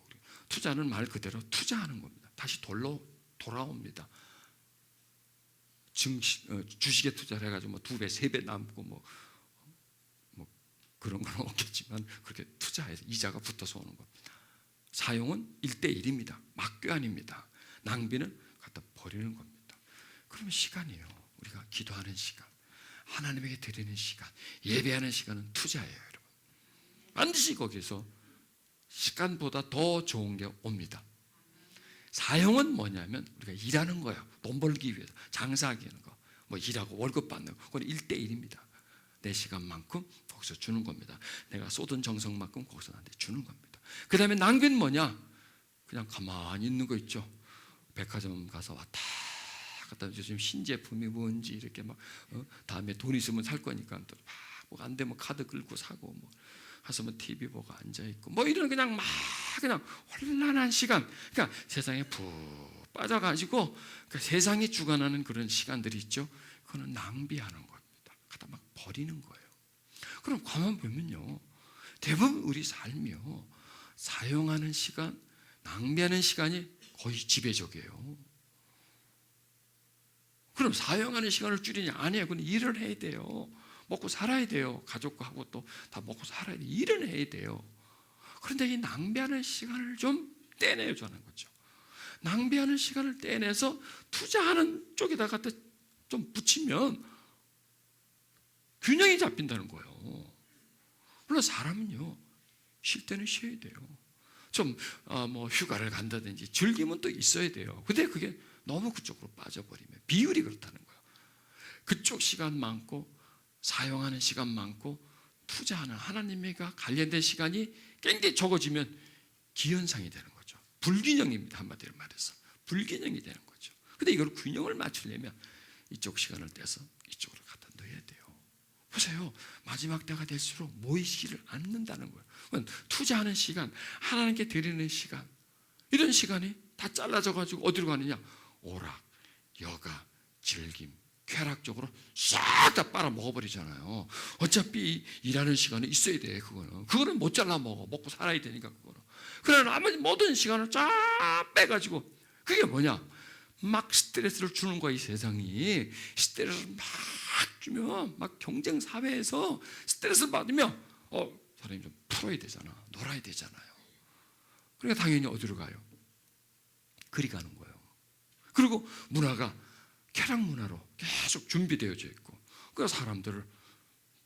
Speaker 1: 투자는 말 그대로 투자하는 겁니다. 다시 돌아옵니다. 주식에 투자를 해가지고 뭐 2배, 3배 남고 뭐 그런 건 없겠지만 그렇게 투자해서 이자가 붙어서 오는 겁니다. 사용은 1대1입니다. 막교환입니다. 낭비는 갖다 버리는 겁니다. 그러면 시간이에요. 우리가 기도하는 시간, 하나님에게 드리는 시간, 예배하는 시간은 투자예요, 여러분. 반드시 거기서 시간보다 더 좋은 게 옵니다. 사용은 뭐냐면 우리가 일하는 거예요. 돈 벌기 위해서 장사하기 하는 거, 뭐 일하고 월급 받는 거, 그건 1대1입니다. 내 시간만큼 거기서 주는 겁니다. 내가 쏟은 정성만큼 거기서 나한테 주는 겁니다. 그 다음에 낭비는 뭐냐? 그냥 가만히 있는 거 있죠. 백화점 가서 왔다 갔다 요즘 신제품이 뭔지 이렇게 막 다음에 돈 있으면 살 거니까 또 뭐 안 되면 카드 긁고 사고 뭐 하서면 TV 보고 앉아 있고 뭐 이런 그냥 혼란한 시간, 그러니까 세상에 푹 빠져가지고 그러니까 세상이 주관하는 그런 시간들이 있죠. 그거는 낭비하는 겁니다. 갖다 막 버리는 거예요. 그럼 가만 보면요, 대부분 우리 삶이요, 사용하는 시간, 낭비하는 시간이 거의 지배적이에요. 그럼 사용하는 시간을 줄이냐? 아니에요. 그건 일을 해야 돼요. 먹고 살아야 돼요. 가족하고 또 다 먹고 살아야 돼요. 일은 해야 돼요. 그런데 이 낭비하는 시간을 좀 떼내자는 거죠. 낭비하는 시간을 떼내서 투자하는 쪽에다 갖다 좀 붙이면 균형이 잡힌다는 거예요. 물론 사람은요, 쉴 때는 쉬어야 돼요. 좀 뭐 휴가를 간다든지 즐기면 또 있어야 돼요. 근데 그게 너무 그쪽으로 빠져버리면 비율이 그렇다는 거예요. 그쪽 시간 많고 사용하는 시간 많고 투자하는 하나님과 관련된 시간이 굉장히 적어지면 기현상이 되는 거죠. 불균형입니다. 한마디로 말해서 불균형이 되는 거죠. 근데 이걸 균형을 맞추려면 이쪽 시간을 떼서 이쪽으로 갖다 넣어야 돼요. 보세요. 마지막 때가 될수록 모이시기를 않는다는 거예요. 투자하는 시간, 하나님께 드리는 시간, 이런 시간이 다 잘라져가지고 어디로 가느냐? 오락, 여가, 즐김, 쾌락 쪽으로 싹 다 빨아먹어버리잖아요. 어차피 일하는 시간은 있어야 돼. 그거는 못 잘라 먹고 살아야 되니까. 그러나 나머지 모든 시간을 쫙 빼가지고, 그게 뭐냐? 막 스트레스를 주는 거야. 이 세상이 스트레스를 막 주면, 막 경쟁 사회에서 스트레스를 받으면 사람이 좀 풀어야 되잖아. 놀아야 되잖아요. 그러니까 당연히 어디로 가요? 그리 가는 거예요. 그리고 문화가 쾌락 문화로 계속 준비되어져 있고, 그래서 사람들을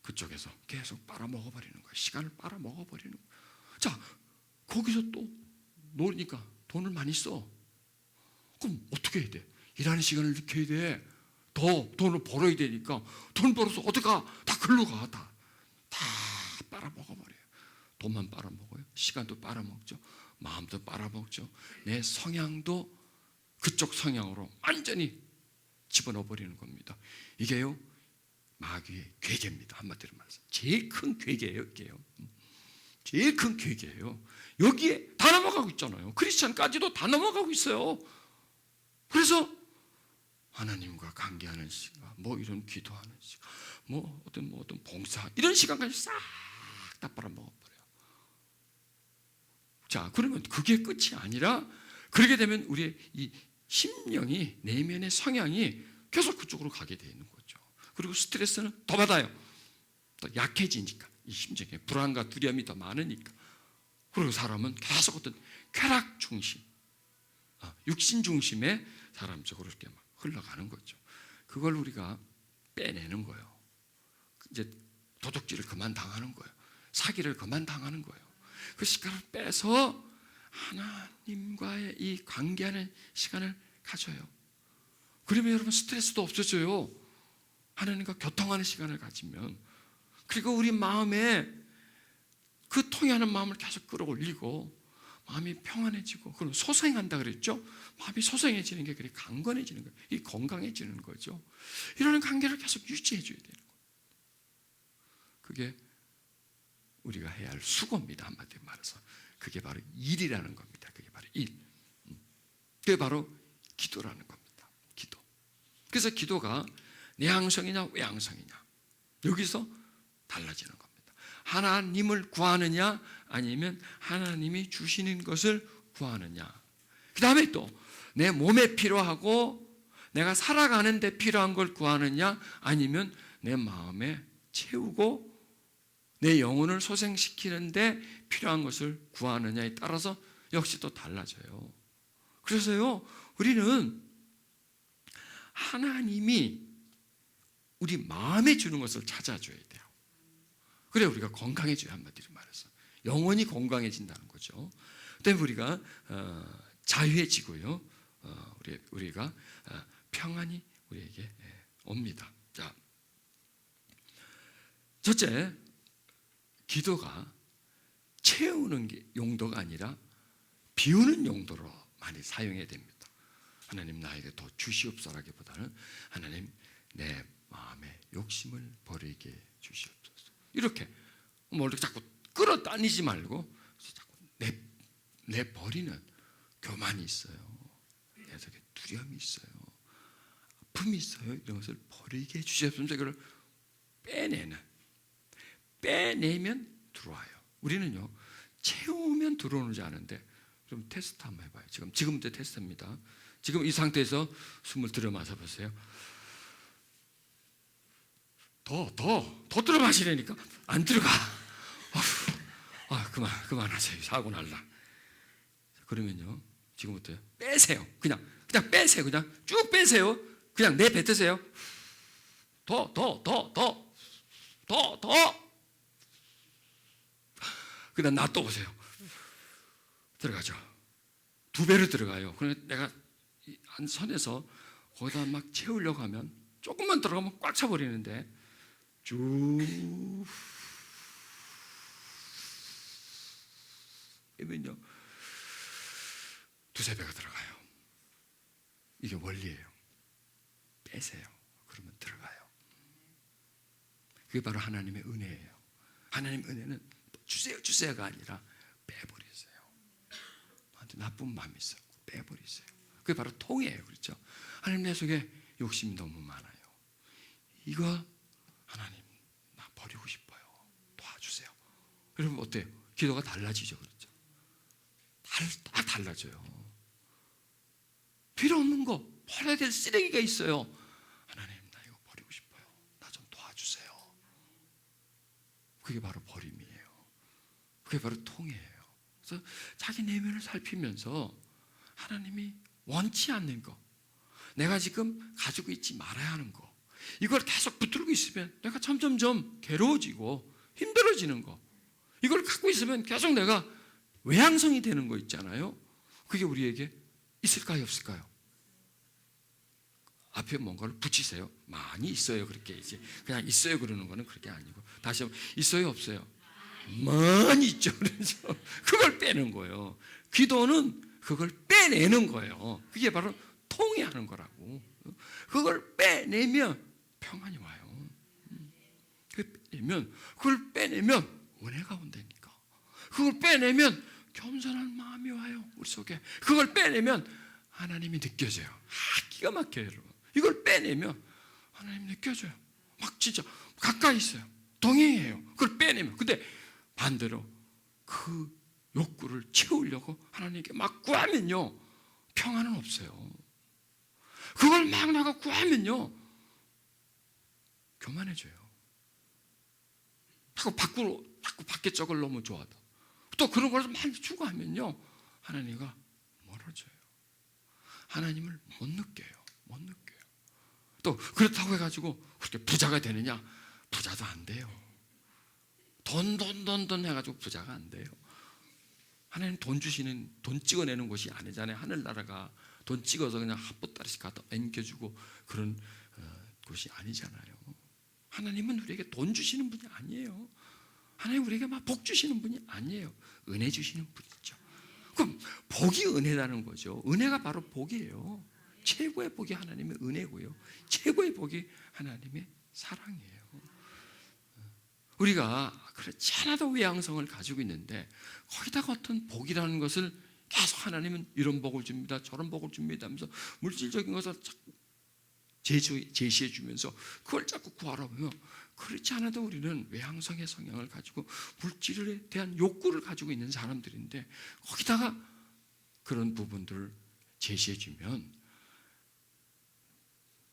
Speaker 1: 그쪽에서 계속 빨아먹어버리는 거예요. 시간을 빨아먹어버리는 거예요. 자, 거기서 또 노니까 돈을 많이 써. 그럼 어떻게 해야 돼? 일하는 시간을 느껴야 돼. 더 돈을 벌어야 되니까 돈 벌어서 어디 가? 다 글로 가. 다 빨아먹어버려요. 돈만 빨아먹어요. 시간도 빨아먹죠. 마음도 빨아먹죠. 내 성향도 그쪽 성향으로 완전히 집어넣어버리는 겁니다. 이게요, 마귀의 괴계입니다. 한마디로 말해서 제일 큰 괴계예요. 이게요, 제일 큰 괴계예요. 여기에 다 넘어가고 있잖아요. 크리스찬까지도 다 넘어가고 있어요. 그래서 하나님과 관계하는 시간, 뭐 이런 기도하는 시간, 뭐 어떤 봉사, 이런 시간까지 싹 다 빨아먹어버려요. 자, 그러면 그게 끝이 아니라, 그렇게 되면 우리의 이 심령이, 내면의 성향이 계속 그쪽으로 가게 되어 있는 거죠. 그리고 스트레스는 더 받아요. 더 약해지니까, 이 심정에 불안과 두려움이 더 많으니까. 그리고 사람은 계속 어떤 쾌락 중심, 육신 중심의 사람적으로 이렇게 막 흘러가는 거죠. 그걸 우리가 빼내는 거예요. 이제 도둑질을 그만 당하는 거예요. 사기를 그만 당하는 거예요. 그 시간을 빼서 하나님과의 이 관계하는 시간을 가져요. 그러면 여러분 스트레스도 없어져요. 하나님과 교통하는 시간을 가지면. 그리고 우리 마음에 그 통해하는 마음을 계속 끌어올리고 마음이 평안해지고, 그럼 소생한다 그랬죠? 마음이 소생해지는 게 그렇게 강건해지는 거예요. 이 건강해지는 거죠. 이런 관계를 계속 유지해줘야 되는 거예요. 그게 우리가 해야 할 수고입니다. 한마디로 말해서 그게 바로 일이라는 겁니다. 그게 바로 일. 그게 바로 기도라는 겁니다. 기도. 그래서 기도가 내향성이냐 외향성이냐, 여기서 달라지는 겁니다. 하나님을 구하느냐 아니면 하나님이 주시는 것을 구하느냐. 그 다음에 또 내 몸에 필요하고 내가 살아가는 데 필요한 걸 구하느냐 아니면 내 마음에 채우고 내 영혼을 소생시키는데 필요한 것을 구하느냐에 따라서 역시 또 달라져요. 그래서요, 우리는 하나님이 우리 마음에 주는 것을 찾아줘야 돼요. 그래 우리가 건강해져요. 한마디로 말해서 영혼이 건강해진다는 거죠. 그다음에 우리가 자유해지고요, 우리가 평안이 우리에게 옵니다. 자, 첫째, 기도가 채우는 용도가 아니라 비우는 용도로 많이 사용해야 됩니다. 하나님 나에게 더 주시옵소라기보다는 하나님 내 마음의 욕심을 버리게 주시옵소서. 이렇게 뭘 자꾸 끌어다니지 말고 자꾸 내버리는 교만이 있어요. 내 속에 두려움이 있어요. 아픔이 있어요. 이런 것을 버리게 주시옵소서. 이걸 빼내면 들어와요. 우리는요 채우면 들어오지 않은데 좀 테스트 한번 해봐요. 지금부터 테스트입니다. 지금 이 상태에서 숨을 들여 마셔 보세요. 더 들어 마시라니까 안 들어가. 그만하세요. 사고 날라. 그러면요 지금부터 빼세요. 그냥 빼세요. 그냥 쭉 빼세요. 그냥 내뱉으세요. 더. 그다음 놔둬 보세요. 들어가죠. 2배로 들어가요. 그러면 내가 한 선에서 거기다 막 채우려고 하면 조금만 들어가면 꽉 차버리는데 쭉 이면요 2~3배가 들어가요. 이게 원리예요. 빼세요. 그러면 들어가요. 그게 바로 하나님의 은혜예요. 하나님 은혜는 주세요가 아니라 빼버리세요. 나한테 나쁜 마음이 있어 빼버리세요. 그게 바로 통이에요. 그렇죠? 하나님 내 속에 욕심이 너무 많아요. 이거 하나님 나 버리고 싶어요. 도와주세요. 그러면 어때요? 기도가 달라지죠. 그렇죠? 다 달라져요. 필요 없는 거 버려야 될 쓰레기가 있어요. 하나님 나 이거 버리고 싶어요. 나 좀 도와주세요. 그게 바로 버림이에요. 그게 바로 통이에요. 그래서 자기 내면을 살피면서 하나님이 원치 않는 거, 내가 지금 가지고 있지 말아야 하는 거, 이걸 계속 붙들고 있으면 내가 점점점 괴로워지고 힘들어지는 거, 이걸 갖고 있으면 계속 내가 외향성이 되는 거 있잖아요. 그게 우리에게 있을까요, 없을까요? 앞에 뭔가를 붙이세요. 많이 있어요. 그렇게 이제 그냥 있어요 그러는 거는 그렇게 아니고, 다시 한번 있어요, 없어요? 많이 있죠. 그렇죠? 그걸 빼는 거예요. 기도는 그걸 빼내는 거예요. 그게 바로 통해하는 거라고. 그걸 빼내면 평안이 와요. 그걸 빼내면 은혜가 온다니까. 그걸 빼내면 겸손한 마음이 와요. 우리 속에. 그걸 빼내면 하나님이 느껴져요. 기가 막혀요, 여러분. 이걸 빼내면 하나님 느껴져요. 막 진짜 가까이 있어요. 동행해요. 그걸 빼내면. 근데 반대로 그 욕구를 채우려고 하나님께 막 구하면요 평안은 없어요. 그걸 막 나가 구하면요 교만해져요. 자꾸 밖에 쪽을 너무 좋아하다. 또 그런 걸 많이 추구하면요 하나님과 멀어져요. 하나님을 못 느껴요. 또 그렇다고 해가지고 그렇게 부자가 되느냐? 부자도 안 돼요. 돈 해가지고 부자가 안 돼요. 하나님 돈 찍어내는 곳이 아니잖아요. 하늘나라가 돈 찍어서 그냥 한 보따리씩 갖다 앵겨주고 그런 곳이 아니잖아요. 하나님은 우리에게 돈 주시는 분이 아니에요. 하나님 우리에게 막 복 주시는 분이 아니에요. 은혜 주시는 분이죠. 그럼 복이 은혜라는 거죠. 은혜가 바로 복이에요. 최고의 복이 하나님의 은혜고요. 최고의 복이 하나님의 사랑이에요. 우리가 그렇지 않아도 외향성을 가지고 있는데 거기다가 어떤 복이라는 것을 계속 하나님은 이런 복을 줍니다. 저런 복을 줍니다 하면서 물질적인 것을 자꾸 제시해 주면서 그걸 자꾸 구하라 보면 그렇지 않아도 우리는 외향성의 성향을 가지고 물질에 대한 욕구를 가지고 있는 사람들인데 거기다가 그런 부분들을 제시해 주면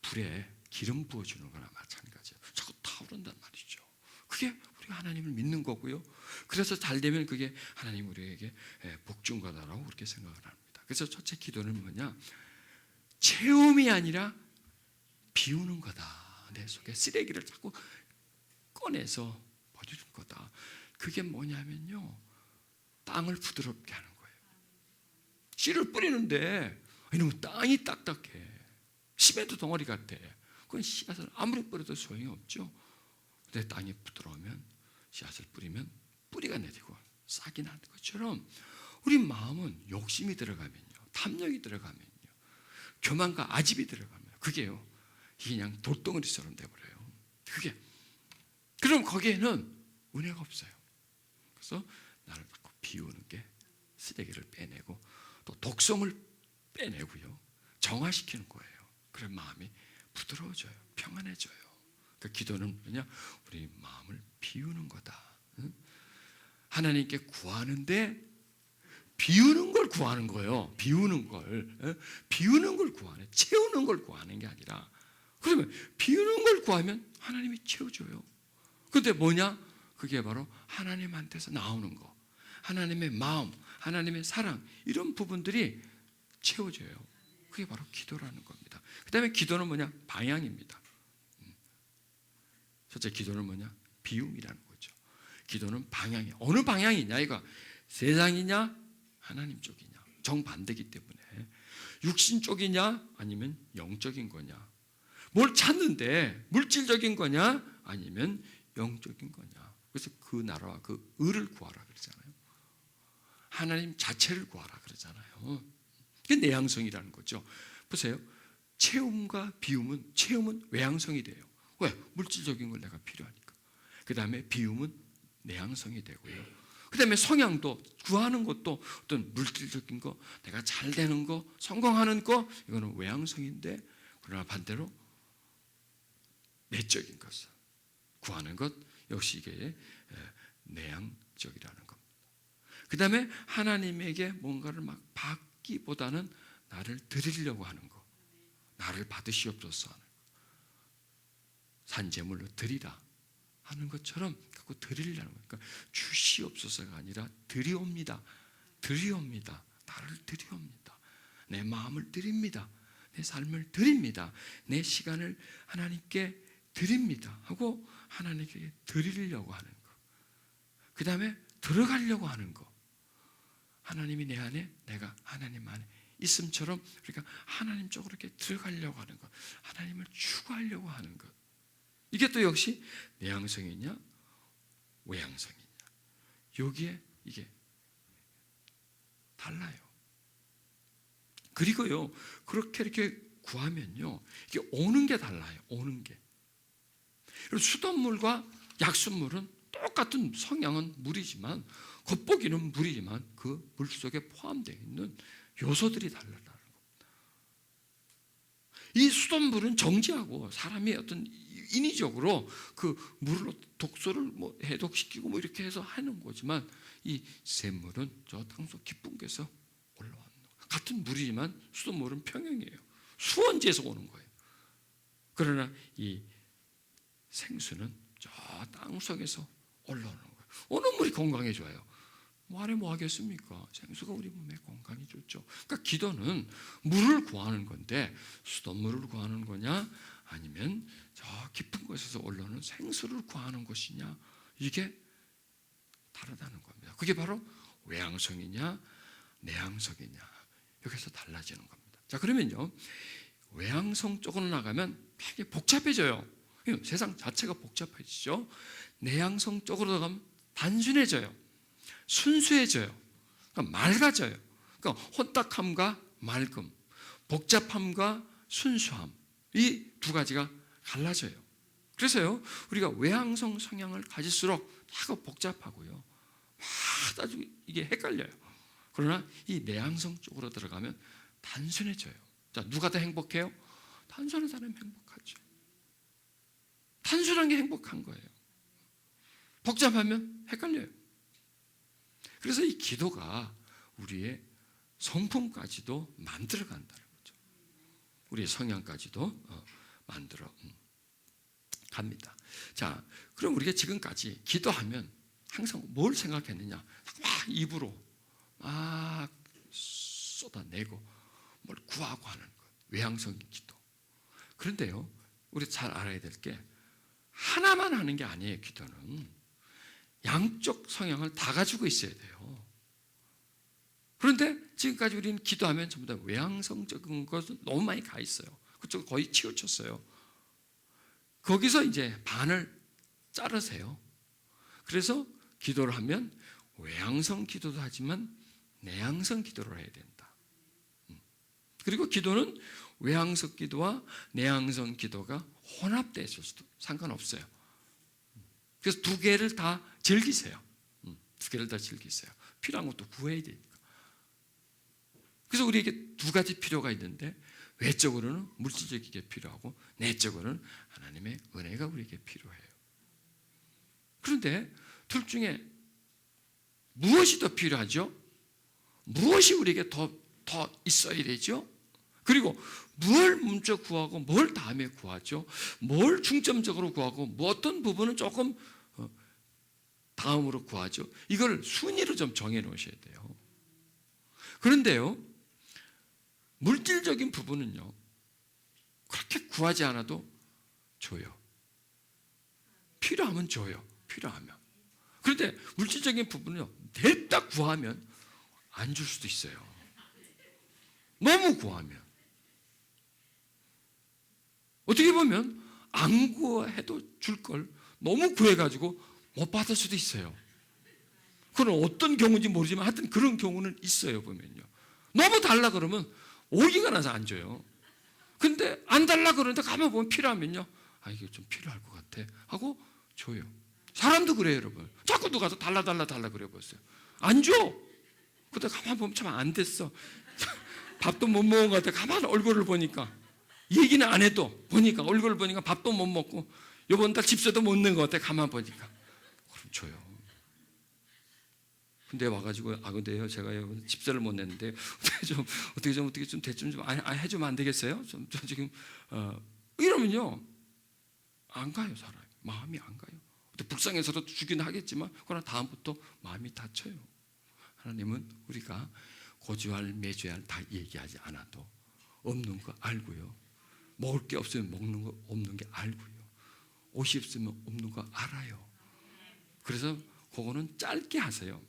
Speaker 1: 불에 기름 부어주는 거나 마찬가지예요. 자꾸 타오른단 말이죠. 그게 우리가 하나님을 믿는 거고요. 그래서 잘 되면 그게 하나님 우리에게 복 준 거다라고 그렇게 생각을 합니다. 그래서 첫째 기도는 뭐냐? 채움이 아니라 비우는 거다. 내 속에 쓰레기를 자꾸 꺼내서 버리는 거다. 그게 뭐냐면요, 땅을 부드럽게 하는 거예요. 씨를 뿌리는데 이놈은 땅이 딱딱해. 시멘트 덩어리 같아. 그건 씨앗을 아무리 뿌려도 소용이 없죠. 근데 땅이 부드러우면 씨앗을 뿌리면 뿌리가 내리고 싹이 나는 것처럼 우리 마음은 욕심이 들어가면요, 탐욕이 들어가면요, 교만과 아집이 들어가면 그게요, 이게 그냥 돌덩어리처럼 돼버려요. 그게 그럼 거기에는 은혜가 없어요. 그래서 나를 자꾸 비우는 게 쓰레기를 빼내고 또 독성을 빼내고요, 정화시키는 거예요. 그래 마음이 부드러워져요. 평안해져요. 그 기도는 뭐냐? 우리 마음을 비우는 거다. 하나님께 구하는데 비우는 걸 구하는 거예요. 비우는 걸. 비우는 걸 구하네. 채우는 걸 구하는 게 아니라. 그러면 비우는 걸 구하면 하나님이 채워줘요. 근데 뭐냐? 그게 바로 하나님한테서 나오는 거. 하나님의 마음, 하나님의 사랑, 이런 부분들이 채워져요. 그게 바로 기도라는 겁니다. 그 다음에 기도는 뭐냐? 방향입니다. 첫째, 기도는 뭐냐? 비움이라는 거죠. 기도는 방향이 어느 방향이냐? 이거 세상이냐? 하나님 쪽이냐? 정반대이기 때문에 육신 쪽이냐? 아니면 영적인 거냐? 뭘 찾는데 물질적인 거냐? 아니면 영적인 거냐? 그래서 그 나라와 그 의를 구하라 그러잖아요. 하나님 자체를 구하라 그러잖아요. 그게 내향성이라는 거죠. 보세요. 체험과 비움은, 체험은 외향성이 돼요. 왜? 물질적인 걸 내가 필요하니까. 그 다음에 비움은 내향성이 되고요. 그 다음에 성향도, 구하는 것도 어떤 물질적인 거, 내가 잘 되는 거, 성공하는 거, 이거는 외향성인데, 그러나 반대로 내적인 것을 구하는 것, 역시 이게 내향적이라는 겁니다. 그 다음에 하나님에게 뭔가를 막 받기보다는 나를 드리려고 하는 거, 나를 받으시옵소서 하는 거, 산제물로 드리라 하는 것처럼 갖고 드리려는 거예요. 그러니까 주시옵소서가 아니라 드리옵니다. 드리옵니다. 나를 드리옵니다. 내 마음을 드립니다. 내 삶을 드립니다. 내 시간을 하나님께 드립니다 하고 하나님께 드리려고 하는 거. 그 다음에 들어가려고 하는 거. 하나님이 내 안에, 내가 하나님 안에 있음처럼, 그러니까 하나님 쪽으로 이렇게 들어가려고 하는 것, 하나님을 추구하려고 하는 것. 이게 또 역시 내향성이냐 외향성이냐, 여기에 이게 달라요. 그리고요, 그렇게 이렇게 구하면요, 이게 오는 게 달라요. 오는 게. 그리고 수돗물과 약수물은 똑같은 성향은 물이지만, 겉보기는 물이지만 그 물 속에 포함되어 있는 요소들이 다르다는 겁니다. 이 수돗물은 정지하고 사람이 어떤 인위적으로 그 물로 독소를 뭐 해독시키고 뭐 이렇게 해서 하는 거지만, 이 샘물은 저 땅속 깊은 곳에서 올라왔는 거예요. 같은 물이지만 수돗물은 평형이에요. 수원지에서 오는 거예요. 그러나 이 생수는 저 땅속에서 올라오는 거예요. 어느 물이 건강에 좋아요? 뭐 안에 뭐 하겠습니까? 생수가 우리 몸에 건강이 좋죠. 그러니까 기도는 물을 구하는 건데, 수돗물을 구하는 거냐 아니면 저 깊은 곳에서 올라오는 생수를 구하는 것이냐, 이게 다르다는 겁니다. 그게 바로 외향성이냐 내향성이냐, 여기서 달라지는 겁니다. 자, 그러면요, 외향성 쪽으로 나가면 되게 복잡해져요. 세상 자체가 복잡해지죠. 내향성 쪽으로 가면 단순해져요. 순수해져요. 그러니까 맑아져요. 그러니까 혼탁함과 맑음, 복잡함과 순수함, 이 두 가지가 갈라져요. 그래서요, 우리가 외향성 성향을 가질수록 다가 복잡하고요, 아주 이게 헷갈려요. 그러나 이 내향성 쪽으로 들어가면 단순해져요. 자, 누가 더 행복해요? 단순한 사람이 행복하죠. 단순한 게 행복한 거예요. 복잡하면 헷갈려요. 그래서 이 기도가 우리의 성품까지도 만들어 간다는 거죠. 우리의 성향까지도 만들어 갑니다. 자, 그럼 우리가 지금까지 기도하면 항상 뭘 생각했느냐? 막 입으로 막 쏟아내고 뭘 구하고 하는 것, 외향성 기도. 그런데요, 우리 잘 알아야 될 게, 하나만 하는 게 아니에요. 기도는 양쪽 성향을 다 가지고 있어야 돼요. 그런데 지금까지 우리는 기도하면 전부 다 외향성적인 것은 너무 많이 가 있어요. 그쪽 거의 치우쳤어요. 거기서 이제 반을 자르세요. 그래서 기도를 하면 외향성 기도도 하지만 내향성 기도를 해야 된다. 그리고 기도는 외향성 기도와 내향성 기도가 혼합되어 있을 수도 상관없어요. 그래서 두 개를 다 즐기세요. 두 개를 다 즐기세요. 필요한 것도 구해야 되니까. 그래서 우리에게 두 가지 필요가 있는데, 외적으로는 물질적이게 필요하고 내적으로는 하나님의 은혜가 우리에게 필요해요. 그런데 둘 중에 무엇이 더 필요하죠? 무엇이 우리에게 더 있어야 되죠? 그리고 뭘 먼저 구하고 뭘 다음에 구하죠? 뭘 중점적으로 구하고 뭐 어떤 부분은 조금 다음으로 구하죠? 이걸 순위로 좀 정해 놓으셔야 돼요. 그런데요, 물질적인 부분은요, 그렇게 구하지 않아도 줘요. 필요하면 줘요. 필요하면. 그런데 물질적인 부분은요, 냅다 구하면 안 줄 수도 있어요. 너무 구하면. 어떻게 보면 안 구해도 줄 걸 너무 구해가지고 못 받을 수도 있어요. 그건 어떤 경우인지 모르지만 하여튼 그런 경우는 있어요. 보면요, 너무 달라 그러면 오기가 나서 안 줘요. 근데 안 달라 그러는데 가만 보면 필요하면요, 아, 이게 좀 필요할 것 같아 하고 줘요. 사람도 그래요, 여러분. 자꾸 누가 달라 그래 보세요. 안 줘. 근데 가만 보면 참 안 됐어. 밥도 못 먹은 것 같아. 가만 얼굴을 보니까, 얘기는 안 해도 보니까, 얼굴을 보니까 밥도 못 먹고 이번 달 집세도 못 낸 것 같아. 가만 보니까. 그럼 줘요. 근데 와가지고, 근데요, 제가 집세를 못 냈는데 어떻게 좀 대충 좀 해주면 안 되겠어요? 저 지금 이러면요, 안 가요. 사람이 마음이 안 가요. 불쌍해서도 주긴 하겠지만 그러나 다음부터 마음이 다쳐요. 하나님은 우리가 고지할 매주할 다 얘기하지 않아도 없는 거 알고요, 먹을 게 없으면 먹는 거 없는 게 알고요, 옷이 없으면 없는 거 알아요. 그래서 그거는 짧게 하세요.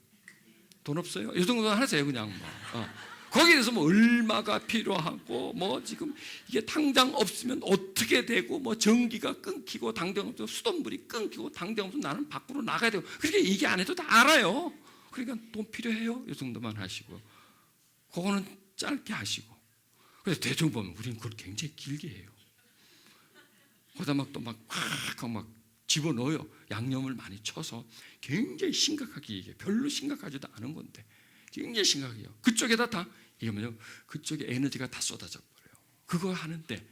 Speaker 1: 돈 없어요? 이 정도는 하세요. 그냥 거기에 대해서 뭐 얼마가 필요하고 뭐 지금 이게 당장 없으면 어떻게 되고 뭐 전기가 끊기고 당장 없으면 수돗물이 끊기고 당장 없으면 나는 밖으로 나가야 되고, 그렇게 얘기 안 해도 다 알아요. 그러니까 돈 필요해요? 이 정도만 하시고, 그거는 짧게 하시고. 그래서 대충 보면 우리는 그걸 굉장히 길게 해요. 거기다 막 또 막 집어넣어요. 양념을 많이 쳐서 굉장히 심각하게 얘기해요. 별로 심각하지도 않은 건데 굉장히 심각해요. 그쪽에다 다 이러면요, 그쪽에 에너지가 다 쏟아져 버려요. 그거 하는데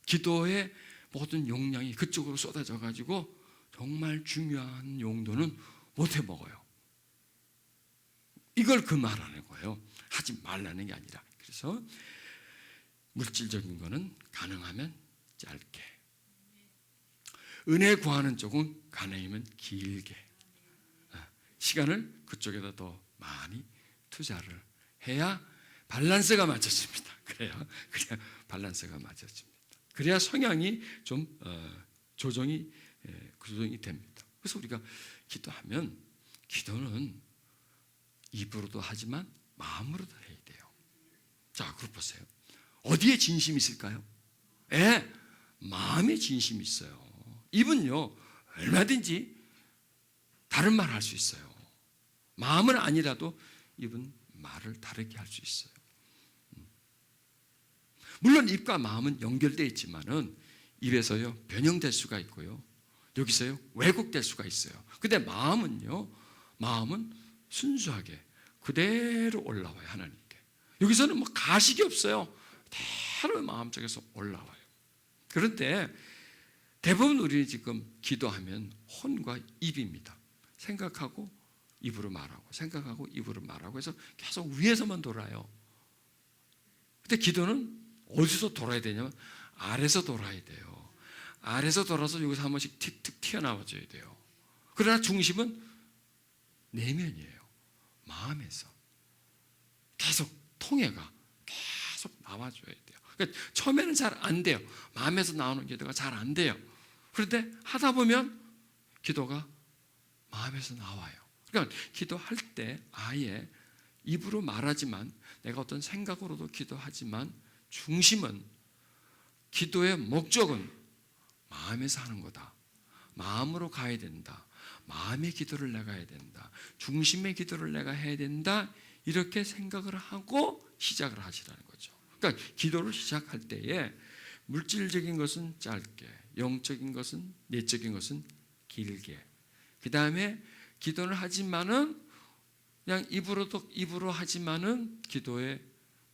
Speaker 1: 기도의 모든 용량이 그쪽으로 쏟아져 가지고 정말 중요한 용도는 못 해 먹어요. 이걸 그 말하는 거예요. 하지 말라는 게 아니라. 그래서 물질적인 거는 가능하면 짧게, 은혜 구하는 쪽은 가능하면 길게, 시간을 그쪽에다 더 많이 투자를 해야 밸런스가 맞춰집니다. 그래야 밸런스가 맞춰집니다. 그래야 성향이 좀 조정이 됩니다. 그래서 우리가 기도하면, 기도는 입으로도 하지만 마음으로도 해야 돼요. 자, 그럼 보세요. 어디에 진심이 있을까요? 마음에 진심이 있어요. 입은요, 얼마든지 다른 말 할 수 있어요. 마음은 아니라도 입은 말을 다르게 할 수 있어요. 물론 입과 마음은 연결되어 있지만은 입에서요 변형될 수가 있고요, 여기서요 왜곡될 수가 있어요. 근데 마음은요, 마음은 순수하게 그대로 올라와요. 하나님께. 여기서는 뭐 가식이 없어요. 그대로 마음속에서 올라와요. 그런데 대부분 우리 지금 기도하면 혼과 입입니다. 생각하고 입으로 말하고, 생각하고 입으로 말하고 해서 계속 위에서만 돌아요. 근데 기도는 어디서 돌아야 되냐면 아래에서 돌아야 돼요. 아래에서 돌아서 여기서 한 번씩 틱틱 튀어나와줘야 돼요. 그러나 중심은 내면이에요. 마음에서 계속 통해가 계속 나와줘야 돼요. 그러니까 처음에는 잘 안 돼요. 마음에서 나오는 기도가 잘 안 돼요. 그런데 하다 보면 기도가 마음에서 나와요. 그러니까 기도할 때 아예 입으로 말하지만, 내가 어떤 생각으로도 기도하지만 중심은, 기도의 목적은 마음에서 하는 거다. 마음으로 가야 된다. 마음의 기도를 내가 해야 된다. 중심의 기도를 내가 해야 된다. 이렇게 생각을 하고 시작을 하시라는 거죠. 그러니까 기도를 시작할 때에 물질적인 것은 짧게, 영적인 것은, 내적인 것은 길게, 그 다음에 기도를 하지만은 그냥 입으로 하지만은 기도의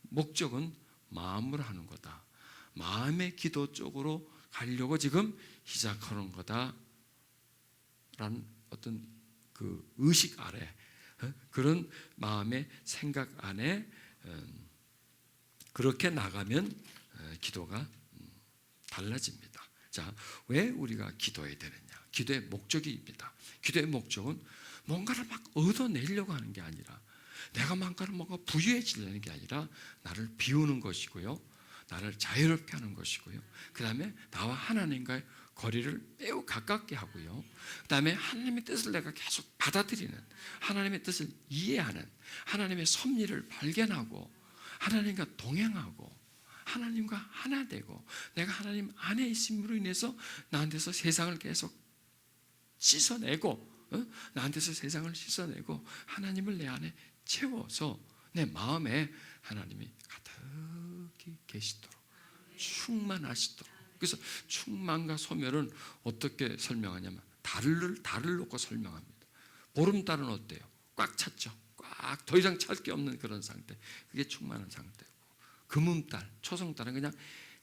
Speaker 1: 목적은 마음으로 하는 거다. 마음의 기도 쪽으로 가려고 지금 시작하는 거다라는 어떤 그 의식 아래 그런 마음의 생각 안에 그렇게 나가면 기도가 달라집니다. 자, 왜 우리가 기도해야 되느냐? 기도의 목적입니다. 기도의 목적은 뭔가를 막 얻어내려고 하는 게 아니라, 내가 뭔가 부유해지려는 게 아니라 나를 비우는 것이고요, 나를 자유롭게 하는 것이고요, 그 다음에 나와 하나님과의 거리를 매우 가깝게 하고요, 그 다음에 하나님의 뜻을 내가 계속 받아들이는, 하나님의 뜻을 이해하는, 하나님의 섭리를 발견하고 하나님과 동행하고 하나님과 하나 되고, 내가 하나님 안에 있음으로 인해서 나한테서 세상을 계속 씻어내고, 나한테서 세상을 씻어내고 하나님을 내 안에 채워서 내 마음에 하나님이 가득히 계시도록, 충만하시도록. 그래서 충만과 소멸은 어떻게 설명하냐면 달을 놓고 설명합니다. 보름달은 어때요? 꽉 찼죠. 꽉, 더 이상 찰 게 없는 그런 상태. 그게 충만한 상태고, 금음달, 초성달은 그냥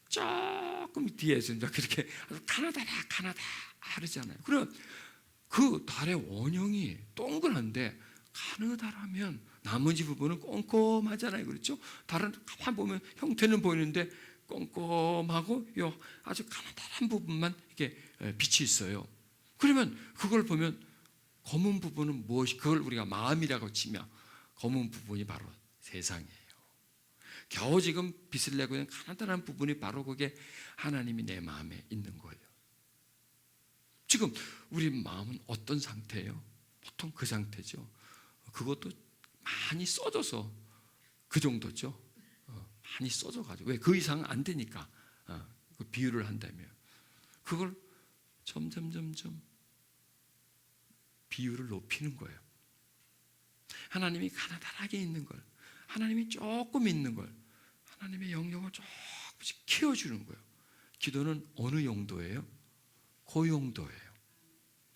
Speaker 1: 조금 뒤에서 이제 그렇게 가나다라 하르잖아요. 그럼 그 달의 원형이 동그란데 가느다라면 나머지 부분은 꼼꼼하잖아요. 그렇죠? 달은 가만 보면 형태는 보이는데 꼼꼼하고 요 아주 가느다란 부분만 이렇게 빛이 있어요. 그러면 그걸 보면 검은 부분은 무엇이, 그걸 우리가 마음이라고 치면 검은 부분이 바로 세상이에요. 겨우 지금 빛을 내고 있는 가느다란 부분이 바로 그게 하나님이 내 마음에 있는 거예요. 지금 우리 마음은 어떤 상태예요? 보통 그 상태죠. 그것도 많이 써져서 그 정도죠. 많이 써져가지고, 왜? 그 이상은 안 되니까. 그 비유를 한다면 그걸 점점 비율을 높이는 거예요. 하나님이 가느다랗게 있는 걸, 하나님이 조금 있는 걸, 하나님의 영역을 조금씩 키워주는 거예요. 기도는 어느 용도예요? 그 용도예요.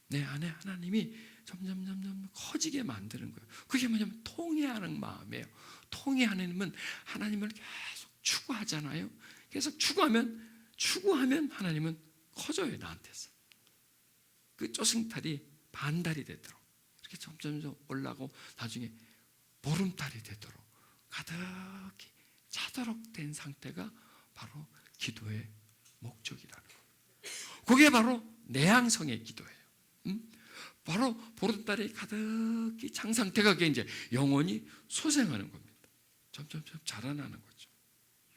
Speaker 1: 내 안에 하나님이 점점 커지게 만드는 거예요. 그게 뭐냐면 통회하는 마음이에요. 통회하는 하나님을 계속 추구하잖아요. 계속 추구하면 하나님은 커져요, 나한테서. 그 쪼승달이 반달이 되도록, 이렇게 점점 올라가고 나중에 보름달이 되도록 가득히 차도록 된 상태가 바로 기도의 목적이라는 거예요. 그게 바로 내향성의 기도예요. 바로 보름달이 가득히 찬 상태가 그게 이제 영혼이 소생하는 겁니다. 점점 자라나는 거죠.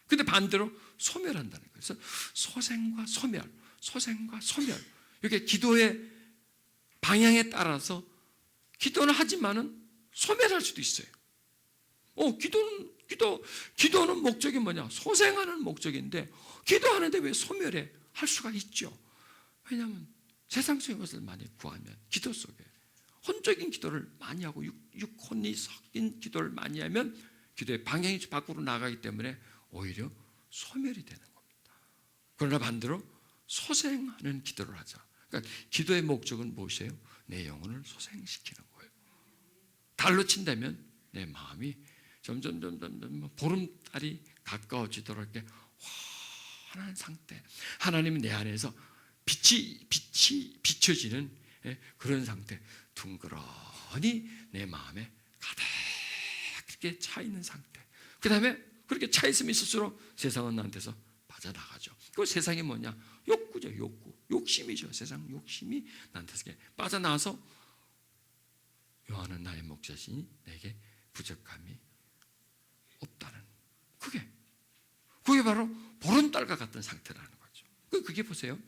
Speaker 1: 근데 반대로 소멸한다는 거예요. 그래서 소생과 소멸, 이게 기도의 방향에 따라서 기도는 하지만은 소멸할 수도 있어요. 기도는 목적이 뭐냐? 소생하는 목적인데, 기도하는데 왜 소멸해? 할 수가 있죠. 왜냐하면 세상적인 것을 많이 구하면, 기도 속에 혼적인 기도를 많이 하고 육혼이 섞인 기도를 많이 하면 기도의 방향이 밖으로 나가기 때문에 오히려 소멸이 되는 겁니다. 그러나 반대로 소생하는 기도를 하자. 그러니까 기도의 목적은 무엇이에요? 내 영혼을 소생시키는 거예요. 달로 친다면 내 마음이 점점 보름달이 가까워지도록 이렇게 환한 상태, 하나님이 내 안에서 빛이 비춰지는 그런 상태, 둥그러니 내 마음에 가득 그렇게 차 있는 상태. 그 다음에 그렇게 차 있으면 있을수록 세상은 나한테서 빠져나가죠. 그 세상이 뭐냐? 욕구죠. 욕심이죠. 세상 욕심이 나한테서 빠져나와서 요한은 나의 목자시니 내게 부족함이 없다는, 그게 바로 보름달과 같은 상태라는 거죠. 그게 보세요.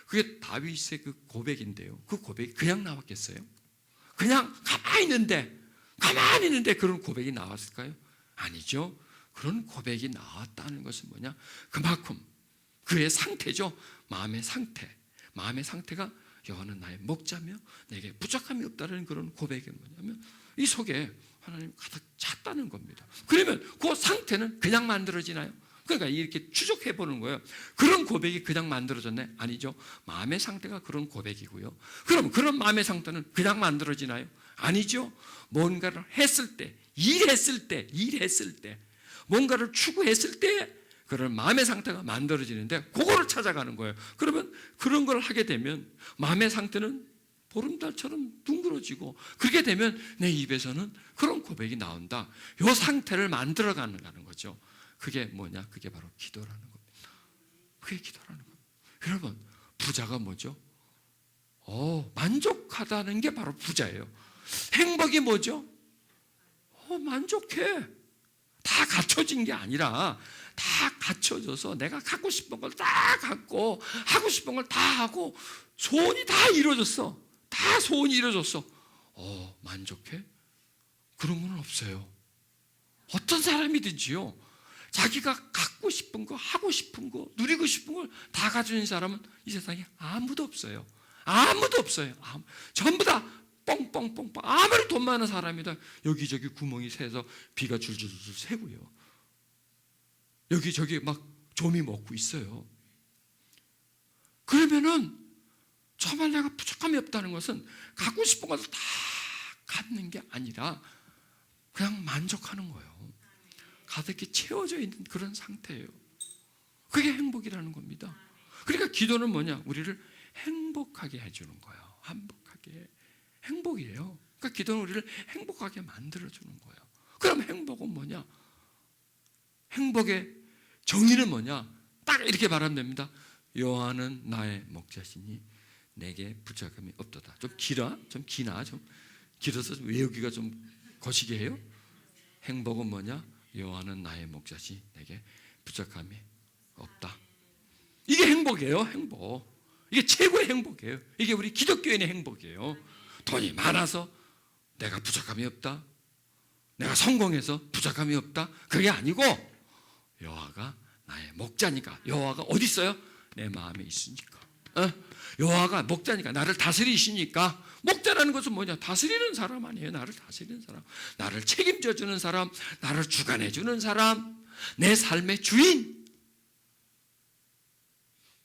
Speaker 1: 그게 다윗의 그 고백인데요. 그 고백이 그냥 나왔겠어요? 그냥 가만히 있는데 그런 고백이 나왔을까요? 아니죠. 그런 고백이 나왔다는 것은 뭐냐? 그만큼 그의 상태죠. 마음의 상태가 여호와는 나의 목자며 내게 부족함이 없다는 그런 고백이 뭐냐면 이 속에 하나님 가득 찼다는 겁니다. 그러면 그 상태는 그냥 만들어지나요? 그러니까 이렇게 추적해 보는 거예요. 그런 고백이 그냥 만들어졌나요? 아니죠. 마음의 상태가 그런 고백이고요. 그럼 그런 마음의 상태는 그냥 만들어지나요? 아니죠. 뭔가를 했을 때, 일했을 때, 뭔가를 추구했을 때 그런 마음의 상태가 만들어지는데 그거를 찾아가는 거예요. 그러면 그런 걸 하게 되면 마음의 상태는 보름달처럼 둥그러지고, 그렇게 되면 내 입에서는 그런 고백이 나온다. 이 상태를 만들어가는 거죠. 그게 뭐냐? 그게 바로 기도라는 겁니다. 그게 기도라는 겁니다. 여러분, 부자가 뭐죠? 만족하다는 게 바로 부자예요. 행복이 뭐죠? 만족해. 다 갖춰진 게 아니라 다 갖춰져서 내가 갖고 싶은 걸 다 갖고 하고 싶은 걸 다 하고 소원이 다 이루어졌어. 다 소원이 이루어졌어. 만족해? 그런 건 없어요. 어떤 사람이든지요, 자기가 갖고 싶은 거, 하고 싶은 거, 누리고 싶은 걸 다 가진 사람은 이 세상에 아무도 없어요. 아무도 없어요. 전부 다 뻥뻥뻥뻥. 아무리 돈 많은 사람이다 여기저기 구멍이 새서 비가 줄줄줄 새고요. 여기저기 막 조미 먹고 있어요. 그러면은 정말 내가 부족함이 없다는 것은 갖고 싶은 것을 다 갖는 게 아니라 그냥 만족하는 거예요. 가득히 채워져 있는 그런 상태예요. 그게 행복이라는 겁니다. 그러니까 기도는 뭐냐? 우리를 행복하게 해주는 거예요. 행복이에요. 그러니까 기도는 우리를 행복하게 만들어주는 거예요. 그럼 행복은 뭐냐? 행복의 정의는 뭐냐? 딱 이렇게 말하면 됩니다. 여호와는 나의 목자시니 내게 부족함이 없도다. 좀 길어? 좀 기나? 좀 길어서 좀 외우기가 좀 거시기 해요? 행복은 뭐냐? 여호와는 나의 목자시 내게 부족함이 없다. 이게 행복이에요. 행복. 이게 최고의 행복이에요. 이게 우리 기독교인의 행복이에요. 돈이 많아서 내가 부족함이 없다, 내가 성공해서 부족함이 없다, 그게 아니고 여호와가 나의 목자니까. 여호와가 어디 있어요? 내 마음에 있으니까. 여호와가 목자니까, 나를 다스리시니까. 목자라는 것은 뭐냐? 다스리는 사람 아니에요. 나를 다스리는 사람, 나를 책임져 주는 사람, 나를 주관해 주는 사람, 내 삶의 주인,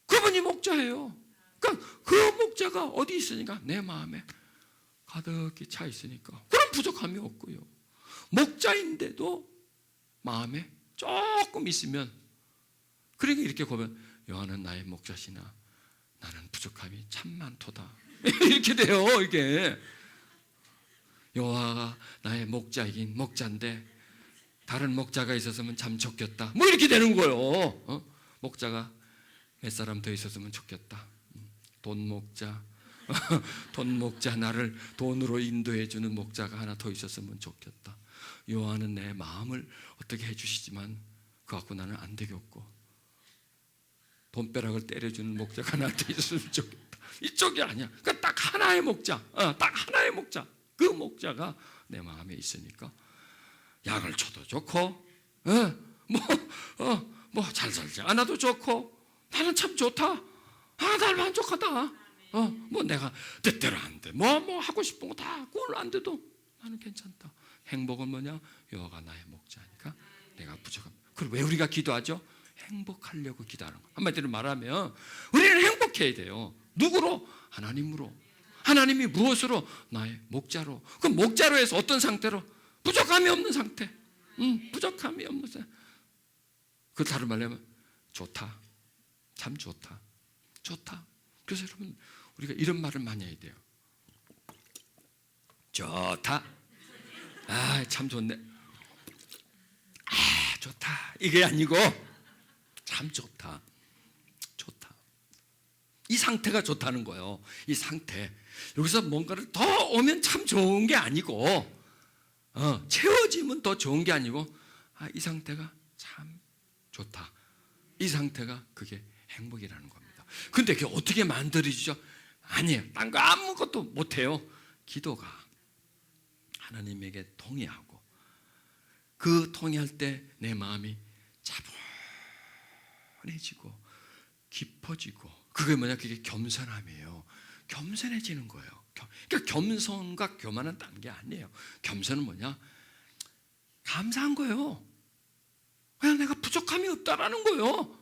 Speaker 1: 그분이 목자예요. 그러니까 그 목자가 어디 있으니까? 내 마음에 가득히 차 있으니까. 그럼 부족함이 없고요. 목자인데도 마음에 조금 있으면, 그러니까 이렇게 보면 여호와는 나의 목자시나 나는 부족함이 참 많도다. 이렇게 돼요. 이게 여호와가 나의 목자이긴 목자인데 다른 목자가 있었으면 참 좋겠다. 뭐 이렇게 되는 거예요. 목자가 몇 사람 더 있었으면 좋겠다. 돈 목자, 돈 목자, 나를 돈으로 인도해 주는 목자가 하나 더 있었으면 좋겠다. 여호와는 내 마음을 어떻게 해주시지만 그 갖고 나는 안 되겠고, 돈벼락을 때려주는 목자가 나한테 있었으면 좋겠다. 이쪽이 아니야. 그러니까 딱 하나의 목자, 딱 하나의 목자. 그 목자가 내 마음에 있으니까 약을 줘도 좋고, 뭐 잘 살지 않아도 좋고, 나는 참 좋다. 날 만족하다. 뭐 내가 뜻대로 안 돼. 뭐 하고 싶은 거 다 꼴 안 돼도 나는 괜찮다. 행복은 뭐냐? 여호와가 나의 목자니까 내가 부족합니다. 그리고 왜 우리가 기도하죠? 행복하려고 기도하는 거. 한마디로 말하면 우리는 행복해야 돼요. 누구로? 하나님으로. 하나님이 무엇으로? 나의 목자로. 그럼 목자로 해서 어떤 상태로? 부족함이 없는 상태. 부족함이 없는 상태. 그 다른 말로 하면 좋다. 참 좋다. 좋다. 그래서 여러분, 우리가 이런 말을 많이 해야 돼요. 좋다. 참 좋네. 좋다. 이게 아니고 참 좋다. 좋다. 이 상태가 좋다는 거예요. 이 상태. 여기서 뭔가를 더 오면 참 좋은 게 아니고, 채워지면 더 좋은 게 아니고, 이 상태가 참 좋다. 이 상태가 그게 행복이라는 겁니다. 근데 그게 어떻게 만들어지죠? 아니에요. 딴 거 아무것도 못해요. 기도가 하나님에게 통해하고, 그 통해할 때 내 마음이 차분해지고 깊어지고, 그게 뭐냐? 그게 겸손함이에요. 겸손해지는 거예요. 그러니까 겸손과 교만은 딴 게 아니에요. 겸손은 뭐냐? 감사한 거예요. 그냥 내가 부족함이 없다라는 거예요.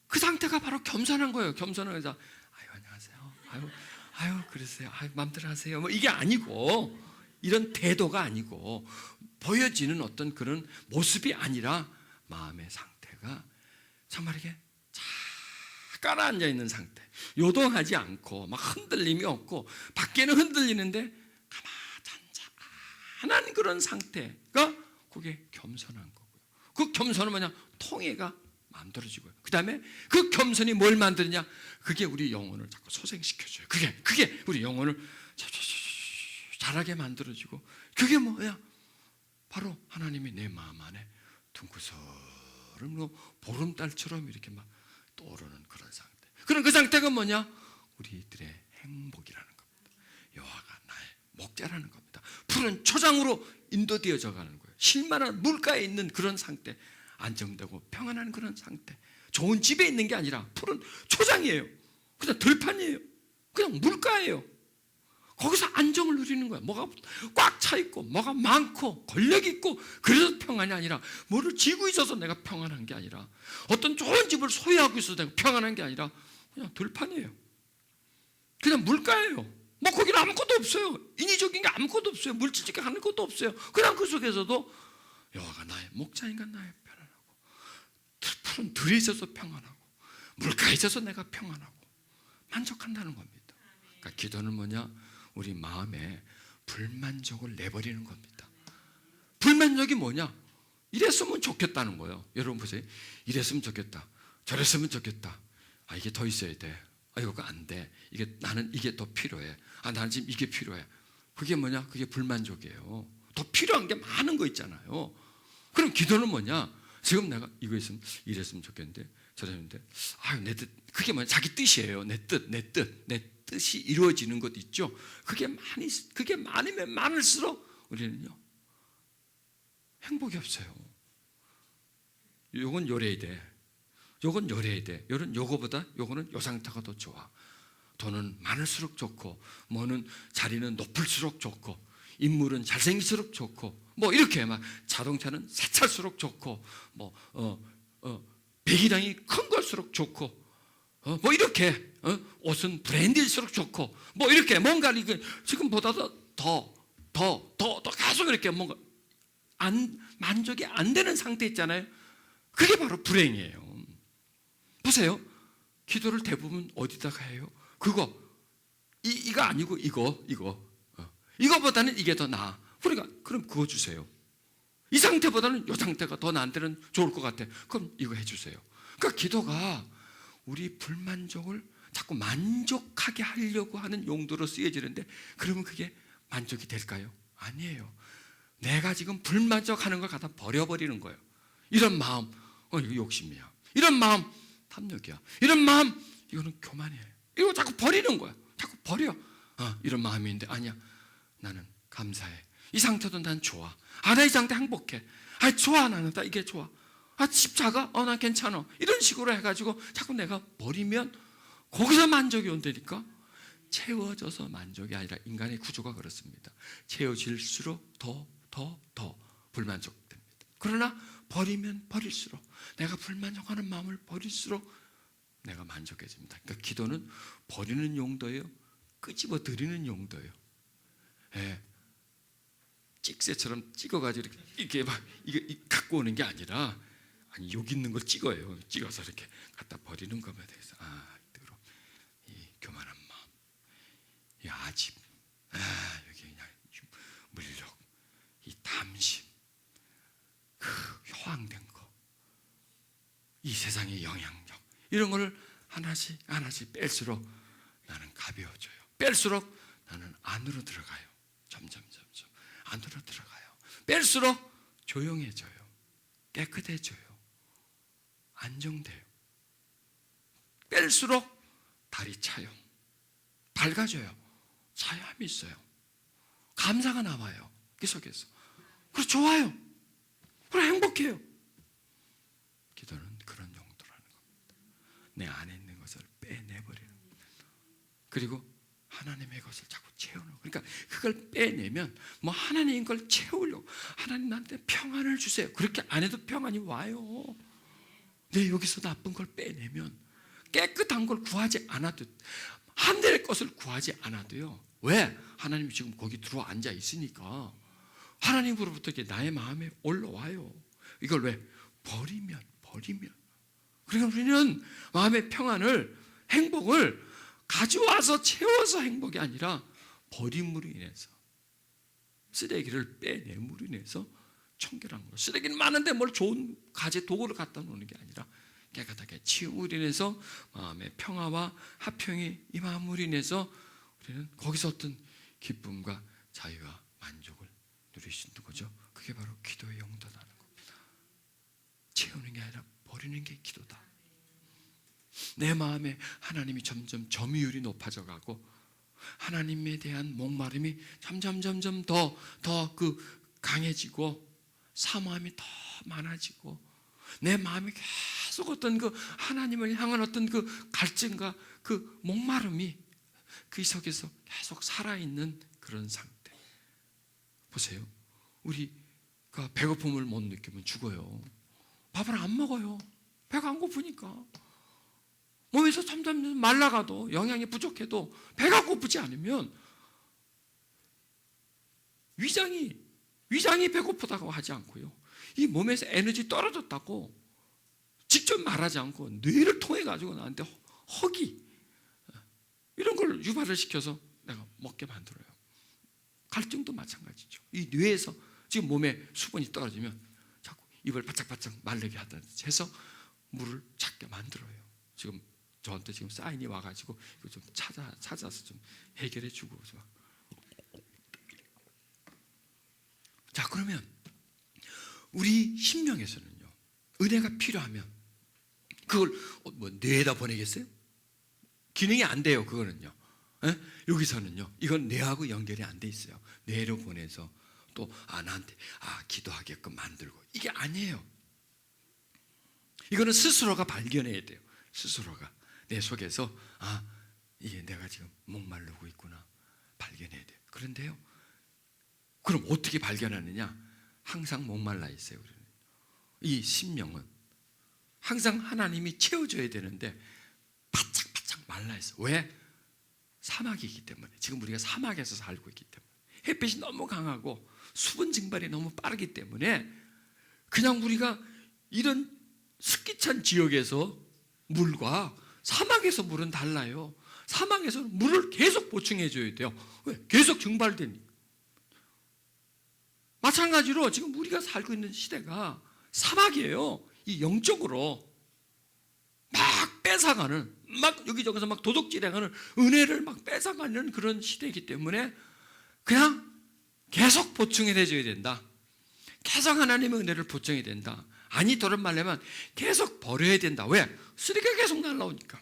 Speaker 1: 그 상태가 바로 겸손한 거예요. 겸손은 그래서 안녕하세요. 그러세요. 마음대로 하세요. 뭐 이게 아니고, 이런 태도가 아니고, 보여지는 어떤 그런 모습이 아니라 마음의 상태가 정말 이게 가라앉아 있는 상태, 요동하지 않고 막 흔들림이 없고 밖에는 흔들리는데 가만한 그런 상태가 그게 겸손한 거고요. 그 겸손은 뭐냐? 통해가 만들어지고요. 그 다음에 그 겸손이 뭘 만드느냐? 그게 우리 영혼을 자꾸 소생시켜줘요. 그게 우리 영혼을 잘하게 만들어지고, 그게 뭐야? 바로 하나님이 내 마음 안에 둥그스런 보름달처럼 이렇게 막 떠오르는 그런 상태. 그럼 그 상태가 뭐냐? 우리들의 행복이라는 겁니다. 여호와가 나의 목자라는 겁니다. 푸른 초장으로 인도되어져 가는 거예요. 쉴만한 물가에 있는 그런 상태, 안정되고 평안한 그런 상태. 좋은 집에 있는 게 아니라 푸른 초장이에요. 그냥 들판이에요. 그냥 물가예요. 거기서 안정을 누리는 거야. 뭐가 꽉 차 있고 뭐가 많고 권력 있고 그래서 평안이 아니라, 뭐를 쥐고 있어서 내가 평안한 게 아니라, 어떤 좋은 집을 소유하고 있어서 내가 평안한 게 아니라, 그냥 들판이에요. 그냥 물가예요. 뭐 거기는 아무것도 없어요. 인위적인 게 아무것도 없어요. 물질적인 게 아무것도 없어요. 그냥 그 속에서도 여호와가 나의 목자인가 나의 편안하고, 푸른 들에 있어서 평안하고 물가에 있어서 내가 평안하고 만족한다는 겁니다. 그러니까 기도는 뭐냐? 우리 마음에 불만족을 내버리는 겁니다. 불만족이 뭐냐? 이랬으면 좋겠다는 거예요. 여러분 보세요. 이랬으면 좋겠다, 저랬으면 좋겠다, 아 이게 더 있어야 돼, 아 이거 안 돼, 나는 이게 더 필요해, 아 나는 지금 이게 필요해. 그게 뭐냐? 그게 불만족이에요. 더 필요한 게 많은 거 있잖아요. 그럼 기도는 뭐냐? 지금 내가 이거 있으면 이랬으면 좋겠는데 저랬는데, 아유 내 뜻, 그게 뭐냐? 자기 뜻이에요. 내 뜻이 이루어지는 것 있죠. 그게 많으면 많을수록 우리는요 행복이 없어요. 요건 요래야 돼, 요건 요래야 돼, 요거는 요 상태가 더 좋아. 돈은 많을수록 좋고, 뭐는 자리는 높을수록 좋고, 인물은 잘생길수록 좋고, 뭐 이렇게 막 자동차는 새 차일수록 좋고, 배기량이 큰 걸수록 좋고, 뭐 이렇게 옷은 브랜드일수록 좋고, 뭐 이렇게 뭔가 지금보다도 더 계속 이렇게 뭔가 만족이 안 되는 상태 있잖아요. 그게 바로 불행이에요. 보세요. 기도를 대부분 어디다가 해요? 이거 아니고 이거보다는 이게 더 나아. 그러니까 그럼 그거 주세요. 이 상태보다는 이 상태가 더 나한테는 좋을 것 같아. 그럼 이거 해주세요. 그러니까 기도가 우리 불만족을 자꾸 만족하게 하려고 하는 용도로 쓰여지는데, 그러면 그게 만족이 될까요? 아니에요. 내가 지금 불만족하는 걸 갖다 버려버리는 거예요. 이런 마음, 이거 욕심이야. 이런 마음, 탐욕이야. 이런 마음, 이거는 교만이에요. 이거 자꾸 버리는 거야. 자꾸 버려. 이런 마음인데 아니야. 나는 감사해. 이 상태도 난 좋아. 나 이 상태 행복해. 좋아. 나는 나 이게 좋아. 집 작아? 난 괜찮아. 이런 식으로 해가지고 자꾸 내가 버리면 거기서 만족이 온다니까. 채워져서 만족이 아니라, 인간의 구조가 그렇습니다. 채워질수록 더 불만족됩니다. 그러나 버리면 버릴수록, 내가 불만족하는 마음을 버릴수록 내가 만족해집니다. 그러니까 기도는 버리는 용도예요, 끄집어 드리는 용도예요. 찍새처럼 찍어가지고 이렇게 막 이게 갖고 오는 게 아니라, 여기 있는 걸 찍어요. 찍어서 이렇게 갖다 버리는 것에 대해서, 이 교만한 마음, 이 아집, 여기 그냥 물욕, 이 탐심, 그 효황된 거, 이 세상의 영향력, 이런 걸 하나씩 뺄수록 나는 가벼워져요. 뺄수록 나는 안으로 들어가요. 점점 안으로 들어가요. 뺄수록 조용해져요. 깨끗해져요. 안정돼요. 뺄수록 달이 차요. 밝아져요. 자유함이 있어요. 감사가 나와요. 그 속에서. 그래서 좋아요. 그래 행복해요. 기도는 그런 용도라는 겁니다. 내 안에 있는 것을 빼내버리는 겁니다. 그리고 하나님의 것을 자꾸 채우는 거예요. 그러니까 그걸 빼내면 뭐 하나님 걸 채우려고, 하나님 나한테 평안을 주세요, 그렇게 안 해도 평안이 와요. 내 여기서 나쁜 걸 빼내면, 깨끗한 걸 구하지 않아도, 하늘의 것을 구하지 않아도요. 왜? 하나님이 지금 거기 들어와 앉아 있으니까 하나님으로부터 이게 나의 마음에 올라와요. 이걸 왜? 버리면 그러니까 우리는 마음의 평안을, 행복을 가져와서 채워서 행복이 아니라 버림으로 인해서, 쓰레기를 빼냄으로 인해서 청결한 거. 쓰레기는 많은데 뭘 좋은 가재 도구를 갖다 놓는 게 아니라 깨끗하게 치움으로 인해서 마음의 평화와 화평이 임함으로 인해서 우리는 거기서 어떤 기쁨과 자유와 만족을 누릴 수 있는 거죠. 그게 바로 기도의 용도라는 겁니다. 채우는 게 아니라 버리는 게 기도다. 내 마음에 하나님이 점점 점유율이 높아져 가고 하나님에 대한 목마름이 점점 더 강해지고 사모함이 더 많아지고 내 마음이 계속 어떤 그 하나님을 향한 어떤 그 갈증과 그 목마름이 그 속에서 계속 살아있는 그런 상태. 보세요. 우리가 배고픔을 못 느끼면 죽어요. 밥을 안 먹어요. 배가 안 고프니까. 몸에서 점점 말라가도 영양이 부족해도 배가 고프지 않으면 위장이 배고프다고 하지 않고요. 이 몸에서 에너지 떨어졌다고 직접 말하지 않고 뇌를 통해 가지고 나한테 허기 이런 걸 유발을 시켜서 내가 먹게 만들어요. 갈증도 마찬가지죠. 이 뇌에서 지금 몸에 수분이 떨어지면 자꾸 입을 바짝바짝 마르게 하든지 해서 물을 찾게 만들어요. 지금 저한테 지금 사인이 와가지고 이거 좀 찾아서 좀 해결해 주고. 자, 그러면 우리 심령에서는요, 은혜가 필요하면 그걸 뭐 뇌에다 보내겠어요? 기능이 안 돼요. 그거는요. 여기서는요, 이건 뇌하고 연결이 안 돼 있어요. 뇌로 보내서 또 나한테 기도하게끔 만들고, 이게 아니에요. 이거는 스스로가 발견해야 돼요. 스스로가 내 속에서 이게 내가 지금 목마르고 있구나 발견해야 돼요. 그런데요, 그럼 어떻게 발견하느냐? 항상 목말라 있어요. 우리는. 이 심령은 항상 하나님이 채워줘야 되는데 바짝바짝 말라 있어. 왜? 사막이기 때문에. 지금 우리가 사막에서 살고 있기 때문에. 햇빛이 너무 강하고 수분 증발이 너무 빠르기 때문에 그냥 우리가 이런 습기찬 지역에서 물과 사막에서 물은 달라요. 사막에서는 물을 계속 보충해 줘야 돼요. 왜? 계속 증발되니까. 마찬가지로 지금 우리가 살고 있는 시대가 사막이에요. 이 영적으로 막 뺏어가는, 막 여기저기서 막 도둑질해가는 은혜를 막 뺏어가는 그런 시대이기 때문에 그냥 계속 보충해 줘야 된다. 계속 하나님의 은혜를 보충해야 된다. 아니, 다른 말로 하면 계속 버려야 된다. 왜? 쓰레기가 계속 날라오니까.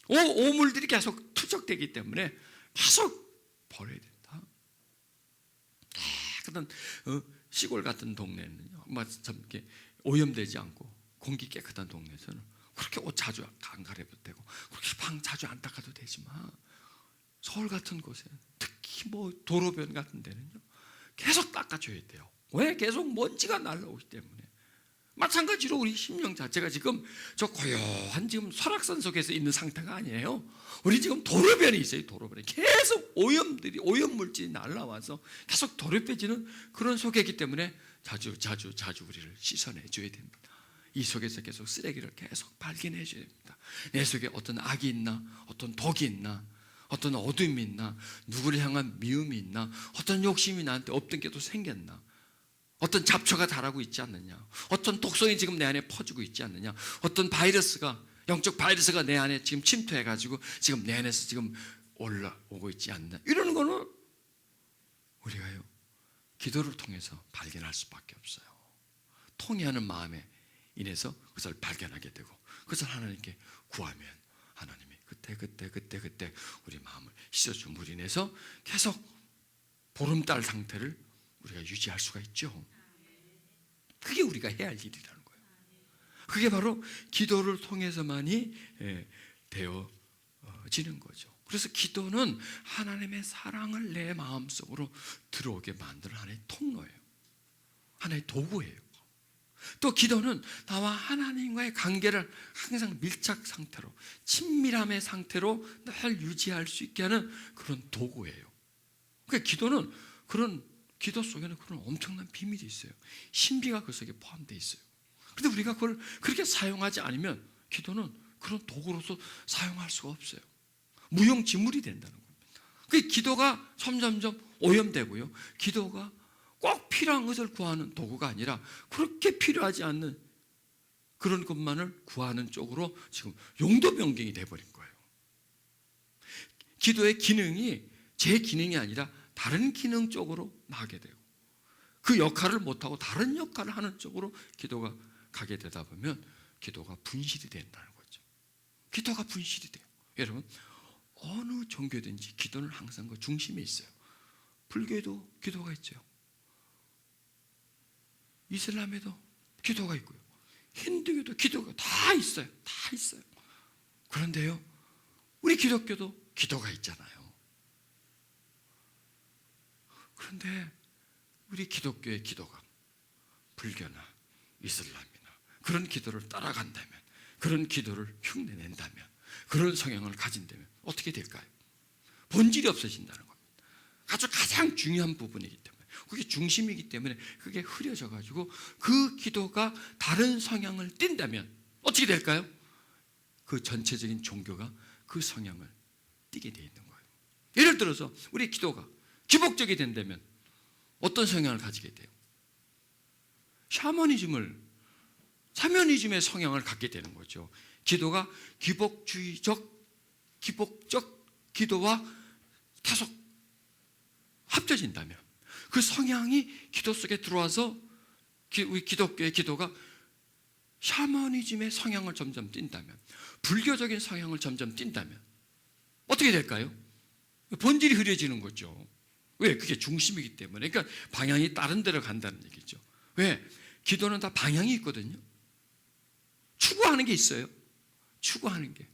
Speaker 1: 오물들이 계속 투척되기 때문에 계속 버려야 된다. 깨끗한 시골 같은 동네는요, 참 이렇게 오염되지 않고 공기 깨끗한 동네에서는 그렇게 옷 자주 안 갈아입어도 되고 그렇게 방 자주 안 닦아도 되지만 서울 같은 곳에 특히 뭐 도로변 같은 데는요 계속 닦아줘야 돼요. 왜? 계속 먼지가 날라오기 때문에. 마찬가지로 우리 심령 자체가 지금 저 고요한 지금 설악산 속에서 있는 상태가 아니에요. 우리 지금 도로변에 있어요. 도로변에 계속 오염물질이 날라와서 계속 더럽혀지는 그런 속이기 때문에 자주 우리를 씻어내 줘야 됩니다. 이 속에서 계속 쓰레기를 계속 발견해 줘야 됩니다. 내 속에 어떤 악이 있나, 어떤 독이 있나, 어떤 어둠이 있나, 누구를 향한 미움이 있나, 어떤 욕심이 나한테 없던 게 또 생겼나, 어떤 잡초가 자라고 있지 않느냐, 어떤 독성이 지금 내 안에 퍼지고 있지 않느냐, 어떤 영적 바이러스가 내 안에 지금 침투해가지고 지금 내 안에서 지금 올라오고 있지 않나, 이러는 거는 우리가요 기도를 통해서 발견할 수밖에 없어요. 통회하는 마음에 인해서 그것을 발견하게 되고 그것을 하나님께 구하면 하나님이 그때 우리 마음을 씻어줌으로 인해서 계속 보름달 상태를 우리가 유지할 수가 있죠. 그게 우리가 해야 할 일이라는 거예요. 그게 바로 기도를 통해서만이 되어지는 거죠. 그래서 기도는 하나님의 사랑을 내 마음속으로 들어오게 만드는 하나의 통로예요. 하나의 도구예요. 또 기도는 나와 하나님과의 관계를 항상 밀착 상태로, 친밀함의 상태로 늘 유지할 수 있게 하는 그런 도구예요. 그러니까 기도 속에는 그런 엄청난 비밀이 있어요. 신비가 그 속에 포함되어 있어요. 그런데 우리가 그걸 그렇게 사용하지 않으면 기도는 그런 도구로서 사용할 수가 없어요. 무용지물이 된다는 겁니다. 그 기도가 점점점 오염되고요. 기도가 꼭 필요한 것을 구하는 도구가 아니라 그렇게 필요하지 않는 그런 것만을 구하는 쪽으로 지금 용도 변경이 돼버린 거예요. 기도의 기능이 제 기능이 아니라 다른 기능 쪽으로 나가게 되고 그 역할을 못하고 다른 역할을 하는 쪽으로 기도가 가게 되다 보면 기도가 분실이 된다는 거죠. 기도가 분실이 돼요. 여러분, 어느 종교든지 기도는 항상 그 중심에 있어요. 불교에도 기도가 있죠. 이슬람에도 기도가 있고요. 힌두교도 기도가 다 있어요. 다 있어요. 그런데요, 우리 기독교도 기도가 있잖아요. 그런데 우리 기독교의 기도가 불교나 이슬람이나 그런 기도를 따라간다면, 그런 기도를 흉내낸다면, 그런 성향을 가진다면 어떻게 될까요? 본질이 없어진다는 겁니다. 아주 가장 중요한 부분이기 때문에, 그게 중심이기 때문에 그게 흐려져 가지고 그 기도가 다른 성향을 띈다면 어떻게 될까요? 그 전체적인 종교가 그 성향을 띠게 돼 있는 거예요. 예를 들어서 우리 기도가 기복적이 된다면 어떤 성향을 가지게 돼요? 샤머니즘을, 사면이즘의 성향을 갖게 되는 거죠. 기도가 기복적 기도와 계속 합쳐진다면 그 성향이 기도 속에 들어와서 우리 기독교의 기도가 샤머니즘의 성향을 점점 띈다면, 불교적인 성향을 점점 띈다면 어떻게 될까요? 본질이 흐려지는 거죠. 왜? 그게 중심이기 때문에. 그러니까 방향이 다른 데로 간다는 얘기죠. 왜? 기도는 다 방향이 있거든요. 추구하는 게 있어요. 추구하는 게.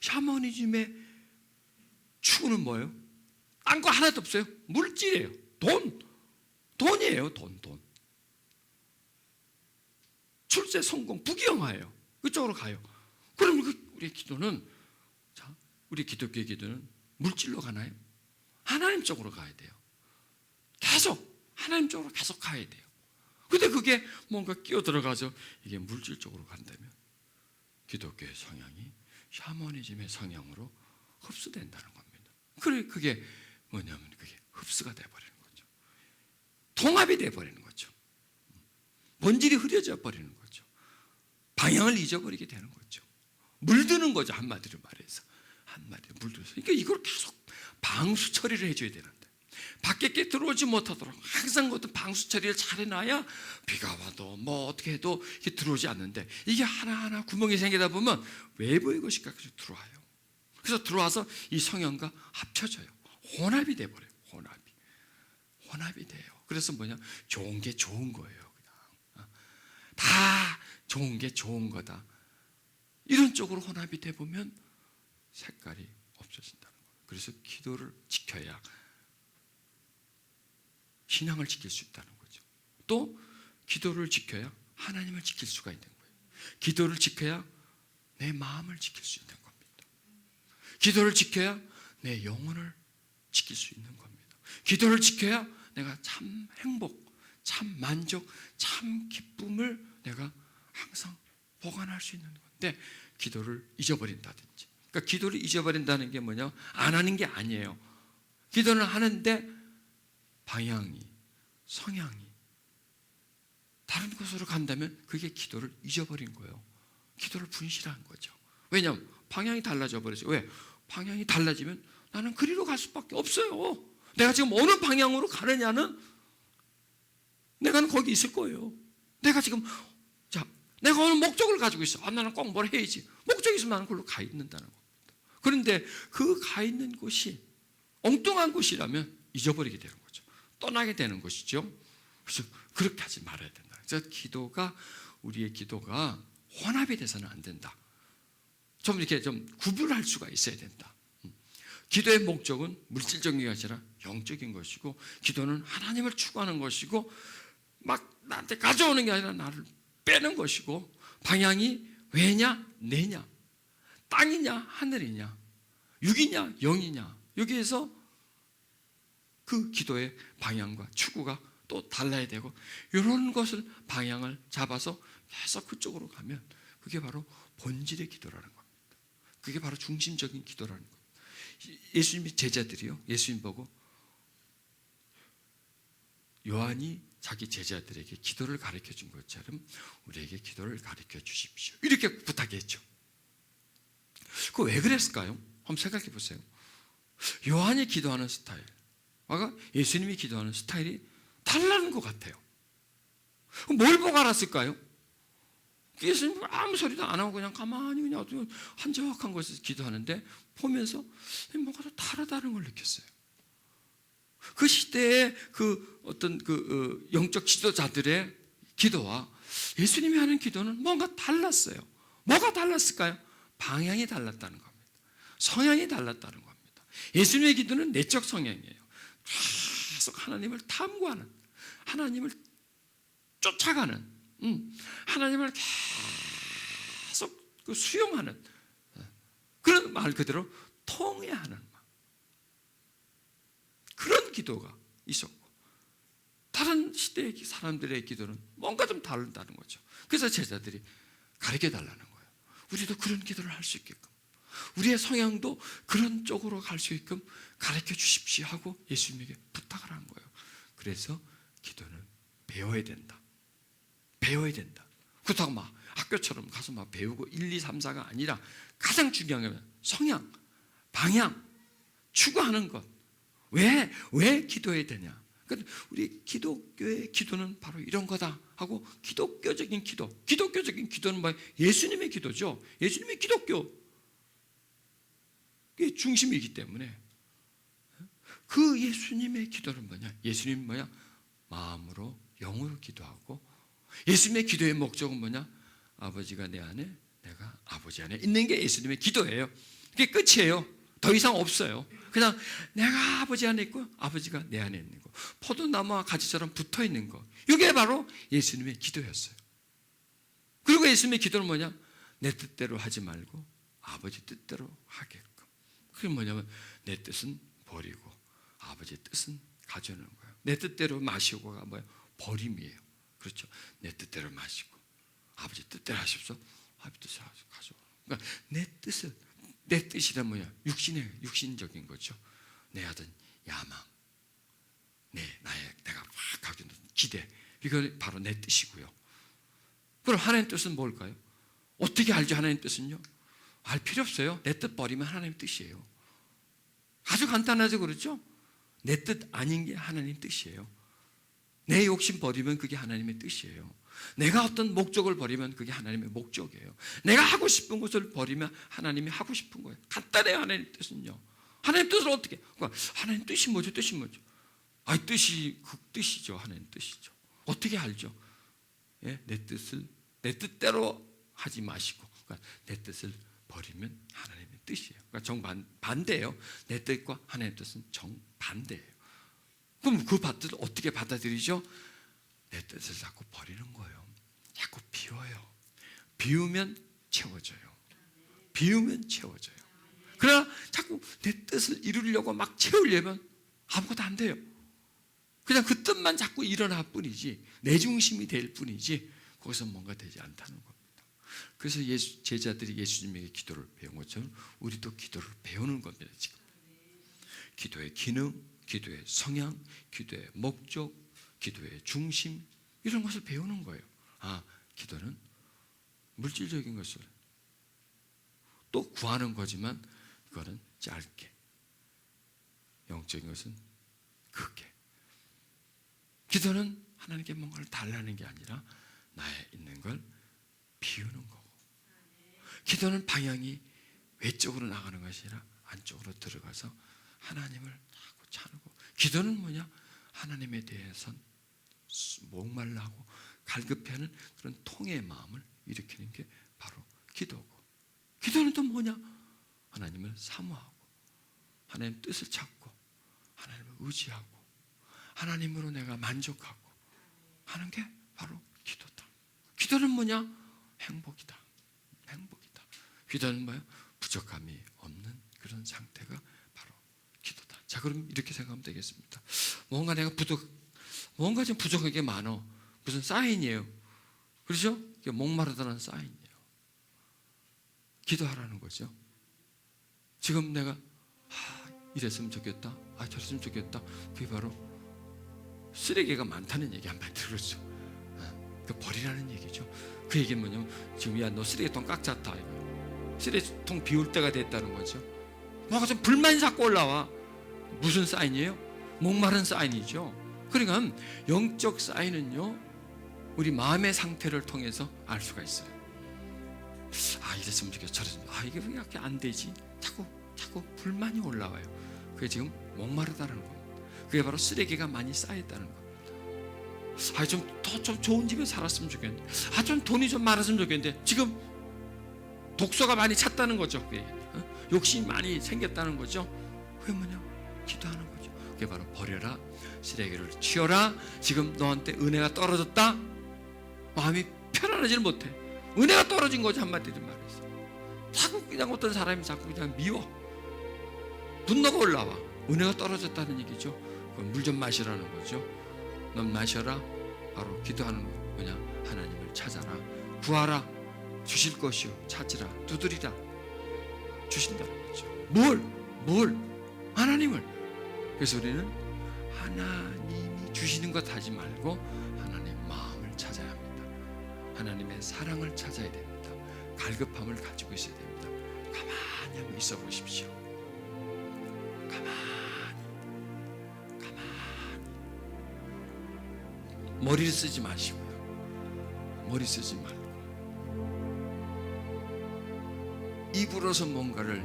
Speaker 1: 샤머니즘의 추구는 뭐예요? 딴 거 하나도 없어요. 물질이에요. 돈이에요. 돈. 출세 성공, 부귀영화예요. 그쪽으로 가요. 그럼 우리 기도는, 자, 우리 기독교의 기도는 물질로 가나요? 하나님 쪽으로 가야 돼요. 계속 하나님 쪽으로 계속 가야 돼요. 근데 그게 뭔가 끼어 들어가서 이게 물질 쪽으로 간다면 기독교의 성향이 샤머니즘의 성향으로 흡수된다는 겁니다. 그게 뭐냐면 그게 흡수가 돼버리는 거죠. 통합이 돼버리는 거죠. 본질이 흐려져 버리는 거죠. 방향을 잊어버리게 되는 거죠. 물드는 거죠. 한마디로 말해서. 한마디로 물들어서. 그러니까 이걸 계속 방수 처리를 해줘야 되는데, 밖에 들어오지 못하도록 항상 어떤 방수 처리를 잘 해놔야 비가 와도 뭐 어떻게 해도 이게 들어오지 않는데, 이게 하나하나 구멍이 생기다 보면 외부의 것이 계속 들어와요. 그래서 들어와서 이 성향과 합쳐져요. 혼합이 돼버려요. 혼합이 돼요. 그래서 뭐냐, 좋은 게 좋은 거예요. 그냥 다 좋은 게 좋은 거다. 이런 쪽으로 혼합이 돼 보면 색깔이 없어진다는 거예요. 그래서 기도를 지켜야 신앙을 지킬 수 있다는 거죠. 또 기도를 지켜야 하나님을 지킬 수가 있는 거예요. 기도를 지켜야 내 마음을 지킬 수 있는 겁니다. 기도를 지켜야 내 영혼을 지킬 수 있는 겁니다. 기도를 지켜야 내가 참 행복, 참 만족, 참 기쁨을 내가 항상 보관할 수 있는 건데, 기도를 잊어버린다든지. 그러니까 기도를 잊어버린다는 게 뭐냐, 안 하는 게 아니에요. 기도는 하는데 방향이, 성향이 다른 곳으로 간다면 그게 기도를 잊어버린 거예요. 기도를 분실한 거죠. 왜냐하면 방향이 달라져 버렸어요. 왜? 방향이 달라지면 나는 그리로 갈 수밖에 없어요. 내가 지금 어느 방향으로 가느냐는 내가는 거기 있을 거예요. 내가 지금, 자, 내가 어느 목적을 가지고 있어. 나는 꼭 뭘 해야지. 목적이 있으면 나는 그걸로 가 있는다는 겁니다. 그런데 그 가 있는 곳이 엉뚱한 곳이라면 잊어버리게 되는 거죠. 떠나게 되는 것이죠. 그래서 그렇게 하지 말아야 된다. 그래서 우리의 기도가 혼합이 돼서는 안 된다. 좀 이렇게 좀 구분할 수가 있어야 된다. 기도의 목적은 물질적인 게 아니라 영적인 것이고, 기도는 하나님을 추구하는 것이고, 막 나한테 가져오는 게 아니라 나를 빼는 것이고, 방향이 왜냐, 내냐, 땅이냐, 하늘이냐, 육이냐, 영이냐, 여기에서 그 기도의 방향과 추구가 또 달라야 되고, 이런 것을 방향을 잡아서 계속 그쪽으로 가면 그게 바로 본질의 기도라는 겁니다. 그게 바로 중심적인 기도라는 겁니다. 예수님의 제자들이요, 예수님 보고 요한이 자기 제자들에게 기도를 가르쳐 준 것처럼 우리에게 기도를 가르쳐 주십시오, 이렇게 부탁했죠. 그 왜 그랬을까요? 한번 생각해 보세요. 요한이 기도하는 스타일과 예수님이 기도하는 스타일이 달라는 것 같아요. 뭘 보고 알았을까요? 예수님 아무 소리도 안 하고 그냥 가만히 그냥 한적한 곳에서 기도하는데 보면서 뭔가 더 다르다는 걸 느꼈어요. 그 시대의 그 어떤 그 영적 지도자들의 기도와 예수님이 하는 기도는 뭔가 달랐어요. 뭐가 달랐을까요? 방향이 달랐다는 겁니다. 성향이 달랐다는 겁니다. 예수님의 기도는 내적 성향이에요. 계속 하나님을 탐구하는, 하나님을 쫓아가는, 하나님을 계속 수용하는, 그런 말 그대로 통회하는 그런 기도가 있었고, 다른 시대의 사람들의 기도는 뭔가 좀 다르다는 거죠. 그래서 제자들이 가르쳐 달라는 거예요. 우리도 그런 기도를 할 수 있게끔, 우리의 성향도 그런 쪽으로 갈 수 있게끔 가르쳐 주십시오 하고 예수님에게 부탁을 한 거예요. 그래서 기도는 배워야 된다. 배워야 된다. 그렇다고 막 학교처럼 가서 막 배우고 1, 2, 3, 4가 아니라 가장 중요한 건 성향, 방향, 추구하는 것. 왜 기도해야 되냐? 그러니까 우리 기독교의 기도는 바로 이런 거다 하고, 기독교적인 기도는 뭐예요? 예수님의 기도죠. 예수님의 기독교의 중심이기 때문에 그 예수님의 기도는 뭐냐? 예수님은 뭐야? 마음으로, 영으로 기도하고, 예수님의 기도의 목적은 뭐냐? 아버지가 내 안에, 내가 아버지 안에 있는 게 예수님의 기도예요. 그게 끝이에요. 더 이상 없어요. 그냥 내가 아버지 안에 있고 아버지가 내 안에 있는 거, 포도나무와 가지처럼 붙어 있는 거, 이게 바로 예수님의 기도였어요. 그리고 예수님의 기도는 뭐냐? 내 뜻대로 하지 말고 아버지 뜻대로 하게끔. 그게 뭐냐면 내 뜻은 버리고 아버지 뜻은 가져오는 거예요. 내 뜻대로 마시고가 뭐예요? 버림이에요. 그렇죠? 내 뜻대로 마시고 아버지 뜻대로 하십시오. 아버지 뜻대로 가져오는. 그러니까 내 뜻이란 뭐야? 육신적인 거죠. 내 어떤 야망, 내가 막 가지고 있는 기대, 이거 바로 내 뜻이고요. 그럼 하나님 뜻은 뭘까요? 어떻게 알죠? 하나님 뜻은요? 알 필요 없어요. 내 뜻 버리면 하나님 뜻이에요. 아주 간단하죠, 그렇죠? 내 뜻 아닌 게 하나님 뜻이에요. 내 욕심 버리면 그게 하나님의 뜻이에요. 내가 어떤 목적을 버리면 그게 하나님의 목적이에요. 내가 하고 싶은 것을 버리면 하나님이 하고 싶은 거예요. 간단해요. 하나님 뜻은요. 하나님 뜻을 어떻게? 그러니까 하나님 뜻이 뭐죠? 뜻이 그 뜻이죠. 하나님 뜻이죠. 어떻게 알죠? 예? 내 뜻대로 하지 마시고, 그러니까 내 뜻을 버리면 하나님의 뜻이에요. 그러니까 정반대예요. 내 뜻과 하나님의 뜻은 정반대예요. 그럼 그 뜻을 어떻게 받아들이죠? 내 뜻을 자꾸 버리는 거예요. 자꾸 비워요. 비우면 채워져요. 그러나 자꾸 내 뜻을 이루려고 막 채우려면 아무것도 안 돼요. 그냥 그 뜻만 자꾸 일어날 뿐이지, 내 중심이 될 뿐이지, 거기서 뭔가 되지 않다는 겁니다. 그래서 제자들이 예수님에게 기도를 배운 것처럼 우리도 기도를 배우는 겁니다. 지금 기도의 기능, 기도의 성향, 기도의 목적, 기도의 중심, 이런 것을 배우는 거예요. 기도는 물질적인 것을 또 구하는 거지만 이거는 짧게, 영적인 것은 크게. 기도는 하나님께 뭔가를 달라는 게 아니라 나에 있는 걸 비우는 거고, 기도는 방향이 외쪽으로 나가는 것이 아니라 안쪽으로 들어가서 하나님을 자꾸 찾고, 기도는 뭐냐? 하나님에 대해선 목말라하고 갈급해하는 그런 통의 마음을 일으키는 게 바로 기도고, 기도는 또 뭐냐? 하나님을 사모하고 하나님 뜻을 찾고 하나님을 의지하고 하나님으로 내가 만족하고 하는 게 바로 기도다. 기도는 뭐냐? 행복이다. 기도는 뭐야? 부족함이 없는 그런 상태가 바로 기도다. 자, 그럼 이렇게 생각하면 되겠습니다. 뭔가 좀 부족한 게 많어. 무슨 사인이에요. 그렇죠? 그게 목마르다는 사인이에요. 기도하라는 거죠. 지금 내가 이랬으면 좋겠다, 저랬으면 좋겠다, 그게 바로 쓰레기가 많다는 얘기 한마디 들었죠. 그 버리라는 얘기죠. 그 얘기는 뭐냐면 지금 야 너 쓰레기통 꽉 찼다, 쓰레기통 비울 때가 됐다는 거죠. 뭔가 좀 불만이 자꾸 올라와. 무슨 사인이에요? 목마른 사인이죠. 그러니까 영적 사인은요, 우리 마음의 상태를 통해서 알 수가 있어요. 이랬으면 좋겠어, 저랬으면, 이게 왜 이렇게 안 되지? 자꾸 불만이 올라와요. 그게 지금 목마르다는 겁니다. 그게 바로 쓰레기가 많이 쌓였다는 겁니다. 좀 좋은 집에 살았으면 좋겠는데, 좀 돈이 좀 많았으면 좋겠는데, 지금 독소가 많이 찼다는 거죠. 욕심이 많이 생겼다는 거죠. 그게 뭐냐? 기도하는 거죠. 그게 바로 버려라, 쓰레기를 치워라. 지금 너한테 은혜가 떨어졌다, 마음이 편안하지를 못해. 은혜가 떨어진 거지, 한마디로 말해서. 자꾸 그냥 어떤 사람이 자꾸 그냥 미워, 분노가 올라와. 은혜가 떨어졌다는 얘기죠. 물 좀 마시라는 거죠. 넌 마셔라. 바로 기도하는 거 뭐냐? 하나님을 찾아라, 구하라, 주실 것이요, 찾으라, 두드리라. 주신다는 거죠. 뭘? 하나님을. 그래서 우리는 하나님이 주시는 것 하지 말고 하나님 마음을 찾아야 합니다. 하나님의 사랑을 찾아야 됩니다. 갈급함을 가지고 있어야 됩니다. 가만히 한번 있어 보십시오. 가만히 머리를 쓰지 마시고요. 머리 쓰지 말고 입으로서 뭔가를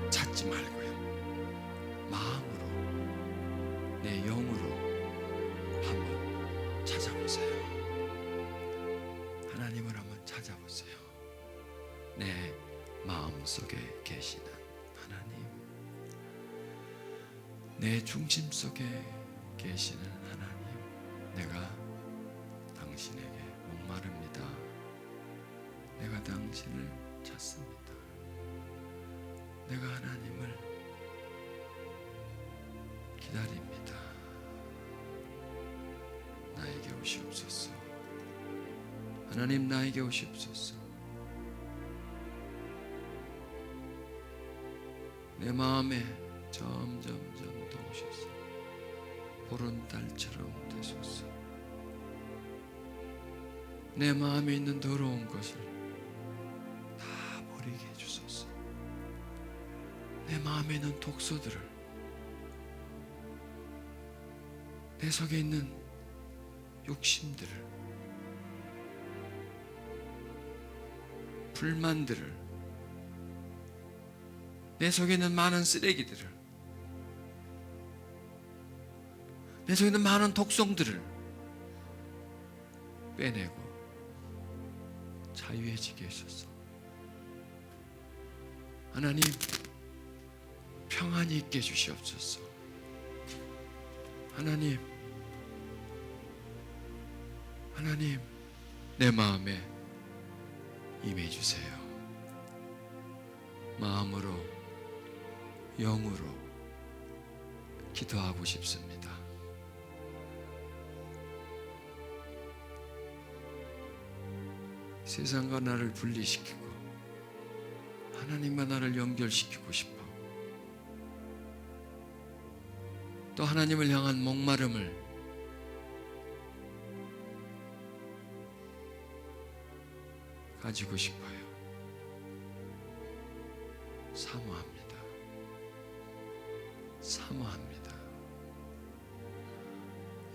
Speaker 1: 찾지 말고요. 마음으로, 내 영으로 한번 찾아보세요. 하나님을 한번 찾아보세요. 내 마음속에 계시는 하나님, 내 중심 속에 계시는 하나님, 내가 당신에게 목마릅니다. 내가 당신을 찾습니다. 내가 하나님을 기다립니다. 나에게 오시옵소서. 하나님, 나에게 오시옵소서. 내 마음에 점점 더 오셔서 보름달처럼 되소서. 내 마음에 있는 더러운 것을 다 버리게 해주소서. 내 마음에 있는 독소들을, 내 속에 있는 욕심들을, 불만들을, 내 속에 있는 많은 쓰레기들을, 내 속에 있는 많은 독성들을 빼내고 자유해지게 하소서. 하나님, 평안이 있게 해주시옵소서. 하나님, 내 마음에 임해 주세요. 마음으로, 영으로 기도하고 싶습니다. 세상과 나를 분리시키고 하나님과 나를 연결시키고 싶어. 또 하나님을 향한 목마름을 가지고 싶어요. 사모합니다.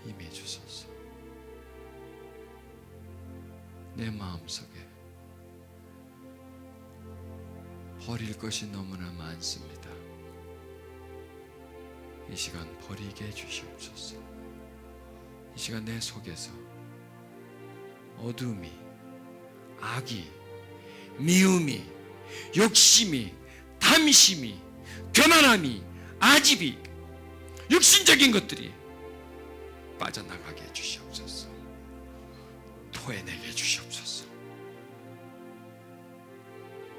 Speaker 1: 임해 주소서. 내 마음속에 버릴 것이 너무나 많습니다. 이 시간 버리게 해주시옵소서. 이 시간 내 속에서 어둠이, 악이, 미움이, 욕심이, 탐심이, 교만함이, 아집이, 육신적인 것들이 빠져나가게 해주시옵소서. 토해내게 해주시옵소서.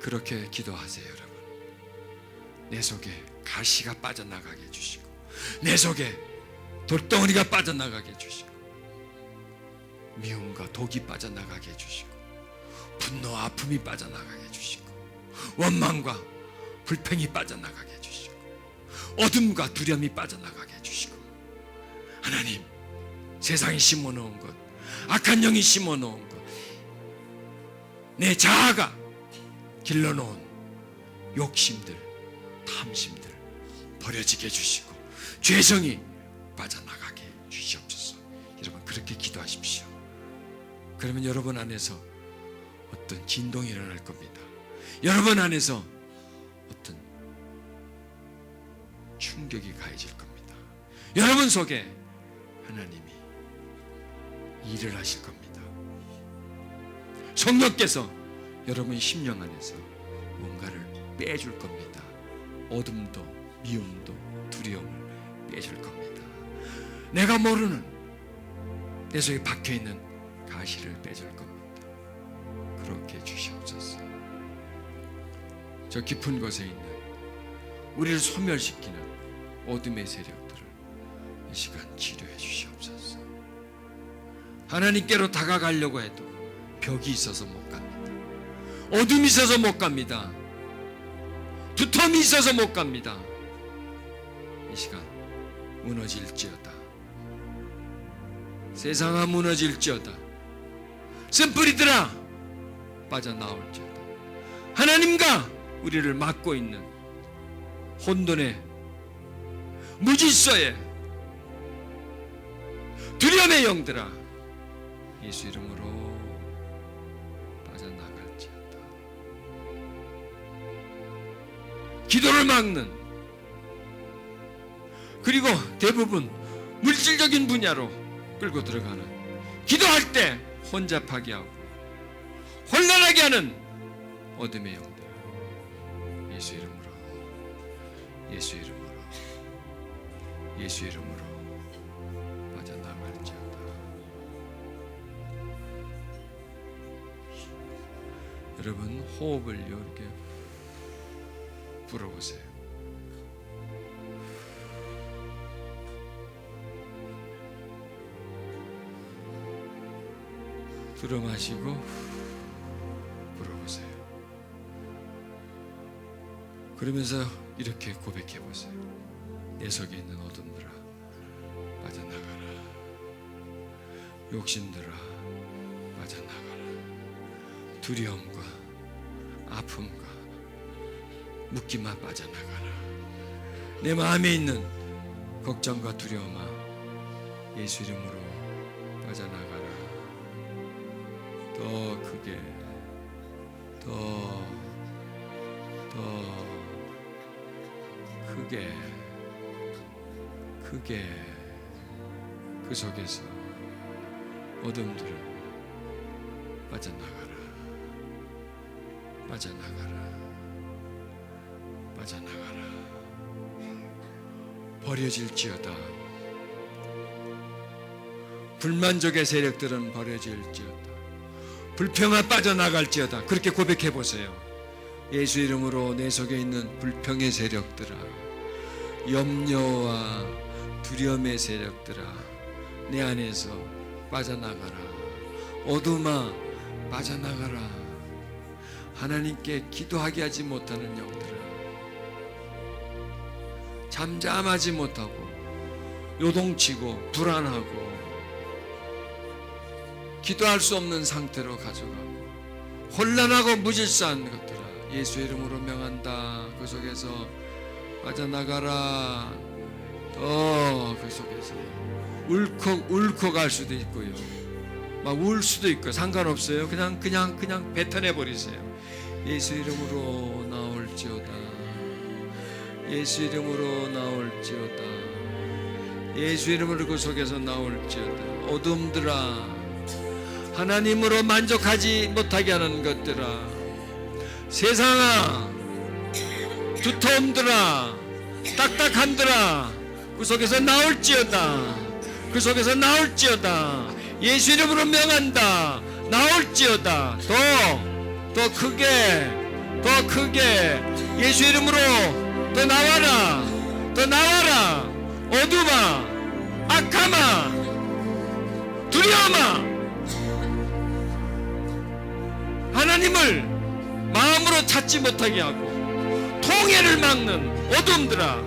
Speaker 1: 그렇게 기도하세요, 여러분. 내 속에 가시가 빠져나가게 해주시고, 내 속에 돌덩어리가 빠져나가게 해주시고, 미움과 독이 빠져나가게 해주시고, 분노, 아픔이 빠져나가게 해주시고, 원망과 불평이 빠져나가게 해주시고, 어둠과 두려움이 빠져나가게 해주시고, 하나님, 세상이 심어놓은 것, 악한 영이 심어놓은 것, 내 자아가 길러놓은 욕심들, 탐심들 버려지게 해주시고, 죄성이 빠져나가게 해주시옵소서. 여러분, 그렇게 기도하십시오. 그러면 여러분 안에서 어떤 진동이 일어날 겁니다. 여러분 안에서 어떤 충격이 가해질 겁니다. 여러분 속에 하나님이 일을 하실 겁니다. 성령께서 여러분 심령 안에서 뭔가를 빼줄 겁니다. 어둠도 미움도 두려움을 빼줄 겁니다. 내가 모르는 내 속에 박혀있는 가시를 빼줄 겁니다. 그렇게 해주시옵소서. 저 깊은 곳에 있는 우리를 소멸시키는 어둠의 세력들을 이 시간 치료해 주시옵소서. 하나님께로 다가가려고 해도 벽이 있어서 못 갑니다. 어둠이 있어서 못 갑니다. 두터움이 있어서 못 갑니다. 이 시간 무너질지어다. 세상아 무너질지어다. 쓴뿌리들아 빠져나올지어다. 하나님과 우리를 막고 있는 혼돈의 무질서의 두려움의 영들아, 예수 이름으로 빠져나갈지어다. 기도를 막는, 그리고 대부분 물질적인 분야로 끌고 들어가는, 기도할 때 혼잡하게 하고 혼란하게 하는 어둠의 영들, 예수 이름으로, 예수 이름으로, 예수 이름으로 빠져나갈지어다. 여러분, 호흡을 이렇게 불어보세요. 들어 마시고 불어보세요. 그러면서 이렇게 고백해 보세요. 내 속에 있는 어둠들아 빠져나가라. 욕심들아 빠져나가라. 두려움과 아픔과 묶임아 빠져나가라. 내 마음에 있는 걱정과 두려움아 예수 이름으로 빠져나가라. 더 크게, 더 크게 그 속에서 어둠들을 빠져나가라. 빠져나가라. 빠져나가라. 버려질지어다. 불만족의 세력들은 버려질지어다. 불평아 빠져나갈지어다. 그렇게 고백해 보세요. 예수 이름으로 내 속에 있는 불평의 세력들아, 염려와 두려움의 세력들아, 내 안에서 빠져나가라. 어둠아 빠져나가라. 하나님께 기도하게 하지 못하는 영들아, 잠잠하지 못하고 요동치고 불안하고 기도할 수 없는 상태로 가져가고 혼란하고 무질서한 것들아, 예수 이름으로 명한다. 그 속에서 빠져나가라. 그 속에서 울컥할 수도 있고요, 막 울 수도 있고 상관없어요. 그냥 뱉어내 버리세요. 예수 이름으로 나올지어다. 예수 이름으로 나올지어다. 예수 이름으로 그 속에서 나올지어다. 어둠들아, 하나님으로 만족하지 못하게 하는 것들아, 세상아, 두터움들아, 딱딱한들아, 그 속에서 나올지어다. 그 속에서 나올지어다. 예수 이름으로 명한다. 나올지어다. 더 크게, 더 크게 예수 이름으로 더 나와라. 더 나와라. 어둠아, 악함아, 두려움아, 하나님 하나님을 마음으로 찾지 못하게 하고 통해를 막는 어둠들아,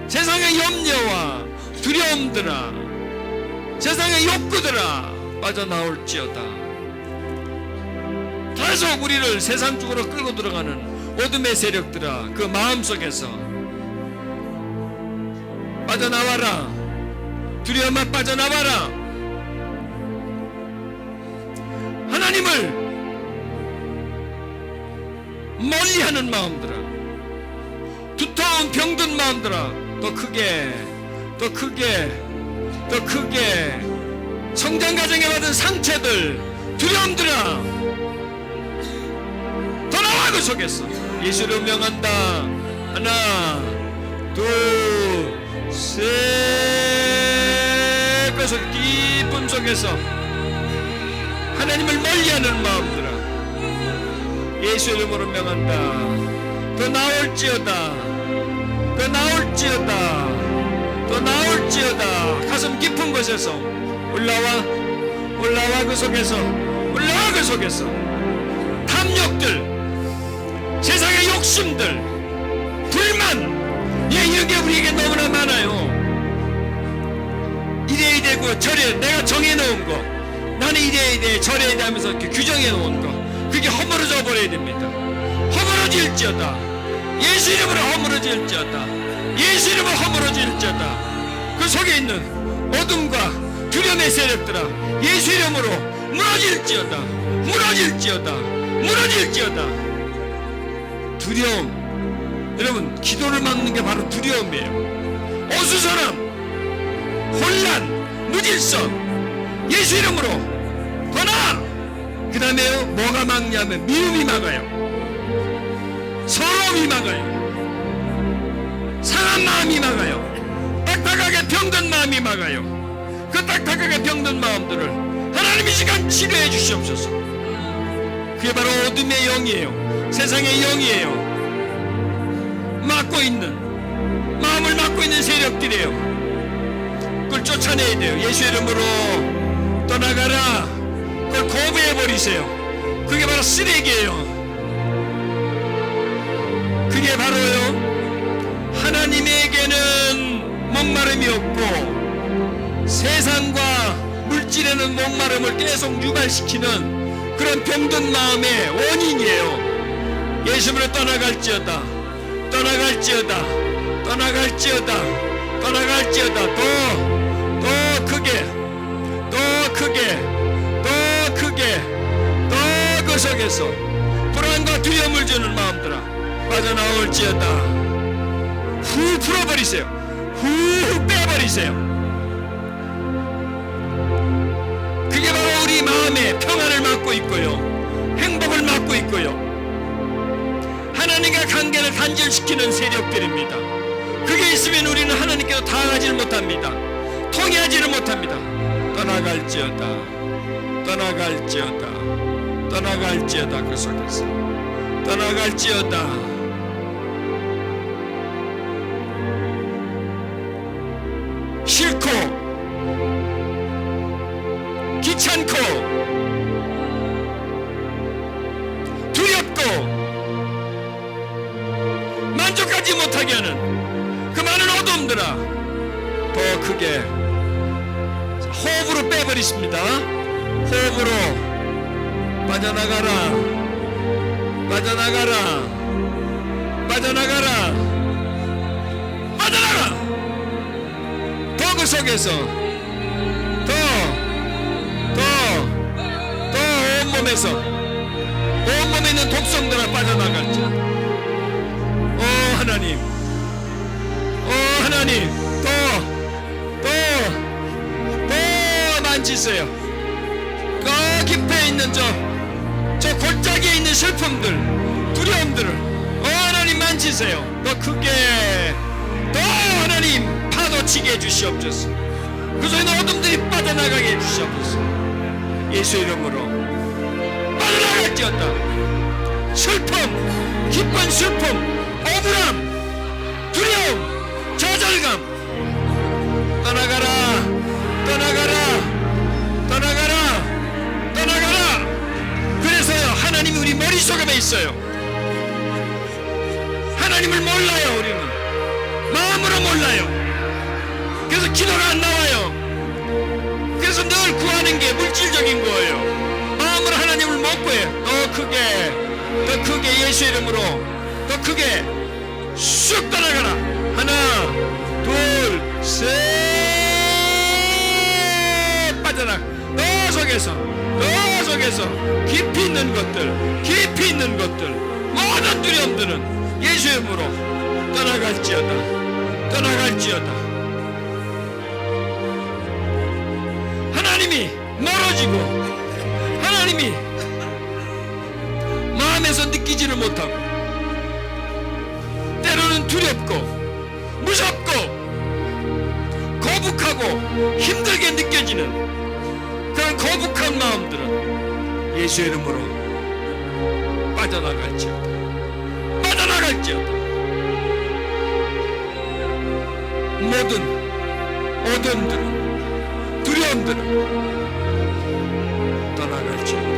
Speaker 1: 세상의 염려와 두려움들아, 세상의 욕구들아 빠져나올지어다. 계속 우리를 세상 쪽으로 끌고 들어가는 어둠의 세력들아, 그 마음속에서 빠져나와라. 두려움아 빠져나와라. 하나님을 멀리하는 마음들아, 두터운 병든 마음들아, 더 크게 더 크게 더 크게 성장 과정에 받은 상처들, 두려움들아 더 나와. 그 속에서 예수를 명한다. 하나 둘 셋. 그 속 깊은 속에서 하나님을 멀리하는 마음들아 예수 이름으로 명한다. 더 나올지어다. 더 나올지어다. 더 나올지어다. 가슴 깊은 곳에서 올라와. 올라와. 그 속에서 올라와. 그 속에서 탐욕들, 세상의 욕심들, 불만, 이런 게 우리에게 너무나 많아요. 이래야 되고 저래, 내가 정해놓은 거, 나는 이래야 돼 저래야 돼 하면서 이렇게 규정해놓은 거, 그게 허물어져 버려야 됩니다. 허물어질지어다. 예수 이름으로 허물어질지어다. 예수 이름으로 허물어질지어다. 그 속에 있는 어둠과 두려움의 세력들아 예수 이름으로 무너질지어다. 무너질지어다. 무너질지어다. 두려움, 여러분 기도를 막는 게 바로 두려움이에요. 어수선함, 혼란, 무질서 예수 이름으로 떠나. 그 다음에요 뭐가 막냐면 미움이 막아요. 서러움이 막아요. 상한 마음이 막아요. 딱딱하게 병든 마음이 막아요. 그 딱딱하게 병든 마음들을 하나님 이 시간 치료해 주시옵소서. 그게 바로 어둠의 영이에요. 세상의 영이에요. 막고 있는, 마음을 막고 있는 세력들이에요. 그걸 쫓아내야 돼요. 예수 이름으로 떠나가라. 그걸 거부해 버리세요. 그게 바로 쓰레기예요. 그게 바로요 하나님에게는 목마름이 없고 세상과 물질에는 목마름을 계속 유발시키는 그런 병든 마음의 원인이에요. 예수님으로 떠나갈지어다. 떠나갈지어다. 떠나갈지어다. 떠나갈지어다. 더 크게, 더 크게, 더 크게, 더 그 속에서 불안과 두려움을 주는 마음들아 빠져나올지어다. 후 풀어버리세요. 후 빼버리세요. 그게 바로 우리 마음의 평안을 막고 있고요, 행복을 막고 있고요, 하나님과 관계를 단절시키는 세력들입니다. 그게 있으면 우리는 하나님께로 다가가지를 못합니다. 통해하지를 못합니다. 떠나갈지어다. 떠나갈지어다. 떠나갈지어다. 그 속에서 떠나갈지어다. 싫고 귀찮고 두렵고 만족하지 못하게 하는 그 많은 어둠들아 더 크게 호흡으로 빼버리십니다. 호흡으로 빠져나가라. 빠져나가라. 빠져나가라. 빠져나가. 더 그 속에서 더 온몸에서 온몸에 있는 독성들아 빠져나갈지. 하나님, 하나님 더 만지세요. 그 깊에 있는 저 골짜기에 있는 슬픔들, 두려움들을 하나님 만지세요. 더 크게, 더 하나님 파도치게 해주시옵소서. 그 속에 있는 어둠들이 빠져나가게 해주시옵소서. 예수 이름으로 빠져나갈지어다. 슬픔, 기쁜 슬픔, 억울함, 두려움, 좌절감 떠나가라. 떠나가라. 떠나가라. 떠나가라. 그래서요 하나님 머릿속에만 있어요. 하나님을 몰라요. 우리는 마음으로 몰라요. 그래서 기도가 안 나와요. 그래서 늘 구하는 게 물질적인 거예요. 마음으로 하나님을 못 구해요. 더 크게 예수 이름으로 더 크게 쑥 떠나가라. 하나 둘 셋 빠져나가. 너 속에서 깊이 있는 것들 모든 두려움들은 예수 이름으로 떠나갈지어다. 하나님이 멀어지고 하나님이 마음에서 느끼지를 못하고 때로는 두렵고 무섭고 거북하고 힘들게 느껴지는 그런 거북한 마음들은 예수 이름으로 빠져나갈지어다. 모든 어둠들은 두려움들은 떠나갈지어다.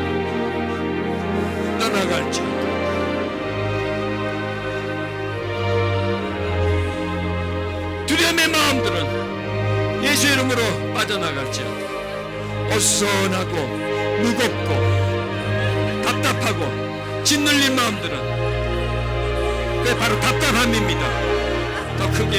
Speaker 1: 두려움의 마음들은 예수 이름으로 빠져나갈지어다. 어수선하고 무겁고 답답하고 짓눌린 마음들은 그게 바로 답답함입니다. 더 크게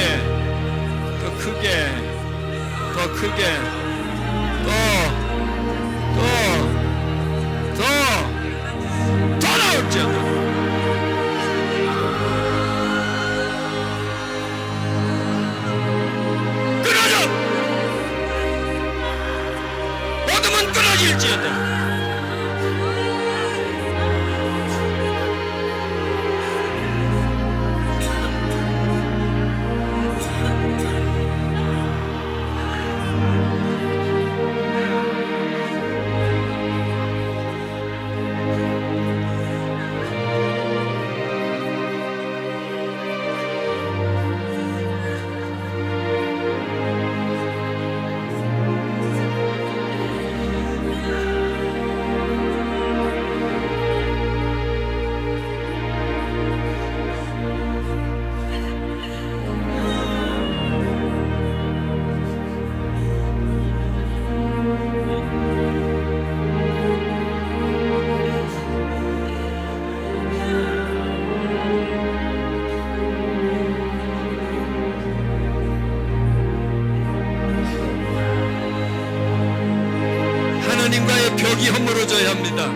Speaker 1: 더 나올지어다. 끊어져. 어둠은 끊어질지어다. 하나님과의 벽이 허물어져야 합니다.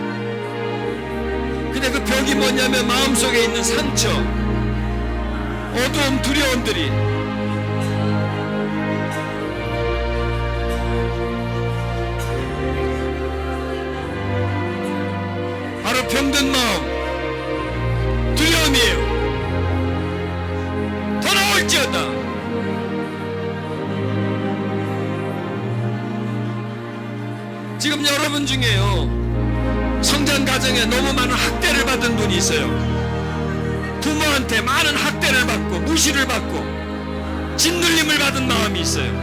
Speaker 1: 근데 그 벽이 뭐냐면 마음속에 있는 상처, 어두움, 두려움들이 바로 병든 마음, 두려움이에요. 더 나올지어다. 지금 여러분 중에요, 성장 과정에 너무 많은 학대를 받은 분이 있어요. 부모한테 많은 학대를 받고 무시를 받고 짓눌림을 받은 마음이 있어요.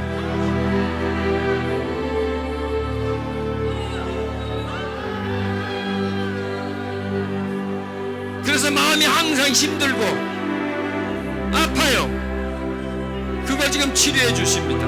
Speaker 1: 그래서 마음이 항상 힘들고 아파요. 그거 지금 치료해 주십니다.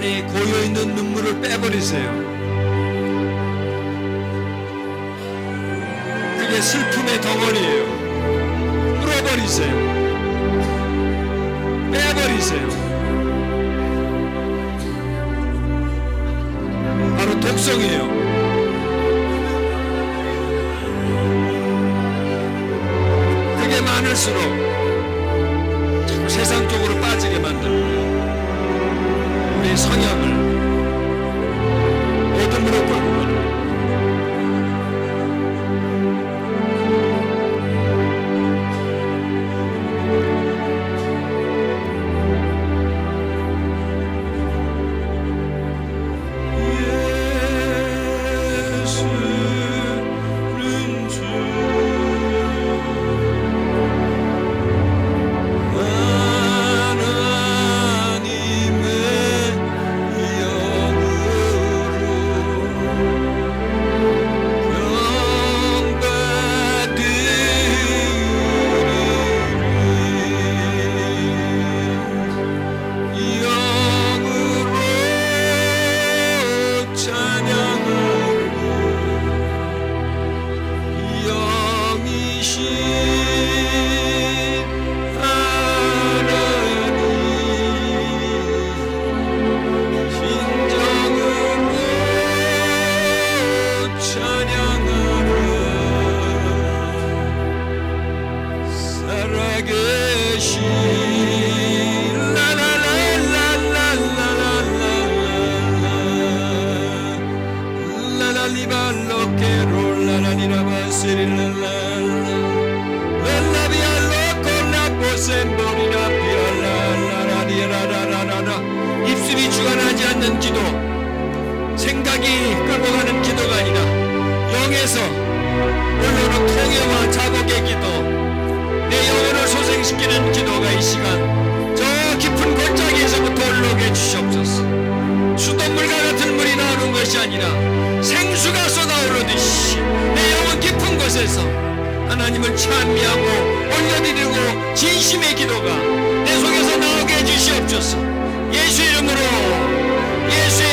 Speaker 1: 안에 고여있는 눈물을 빼버리세요. 그게 슬픔의 덩어리예요. 물어버리세요. 빼버리세요. 바로 독성이에요. 그게 많을수록 자꾸 세상 쪽으로 빠지게 만들고 우리의 성향을 어둠으로 끌고 가는 입술이 주관하지 않는 기도, 생각이 끌고 가는 기도가 아니라 영에서 올라오는 통해와 자복의 기도, 내 영혼을 소생시키는 기도가 이 시간 저 깊은 골짜기에서부터 올라오게 해주시옵소서. 수돗물과 같은 물이 나오는 것이 아니라 생수가 쏟아오르듯이 내 영혼 깊은 곳에서 하나님을 찬미하고 올려드리고 진심의 기도가 내 속에서 나오게 해주시옵소서. 예수 이름으로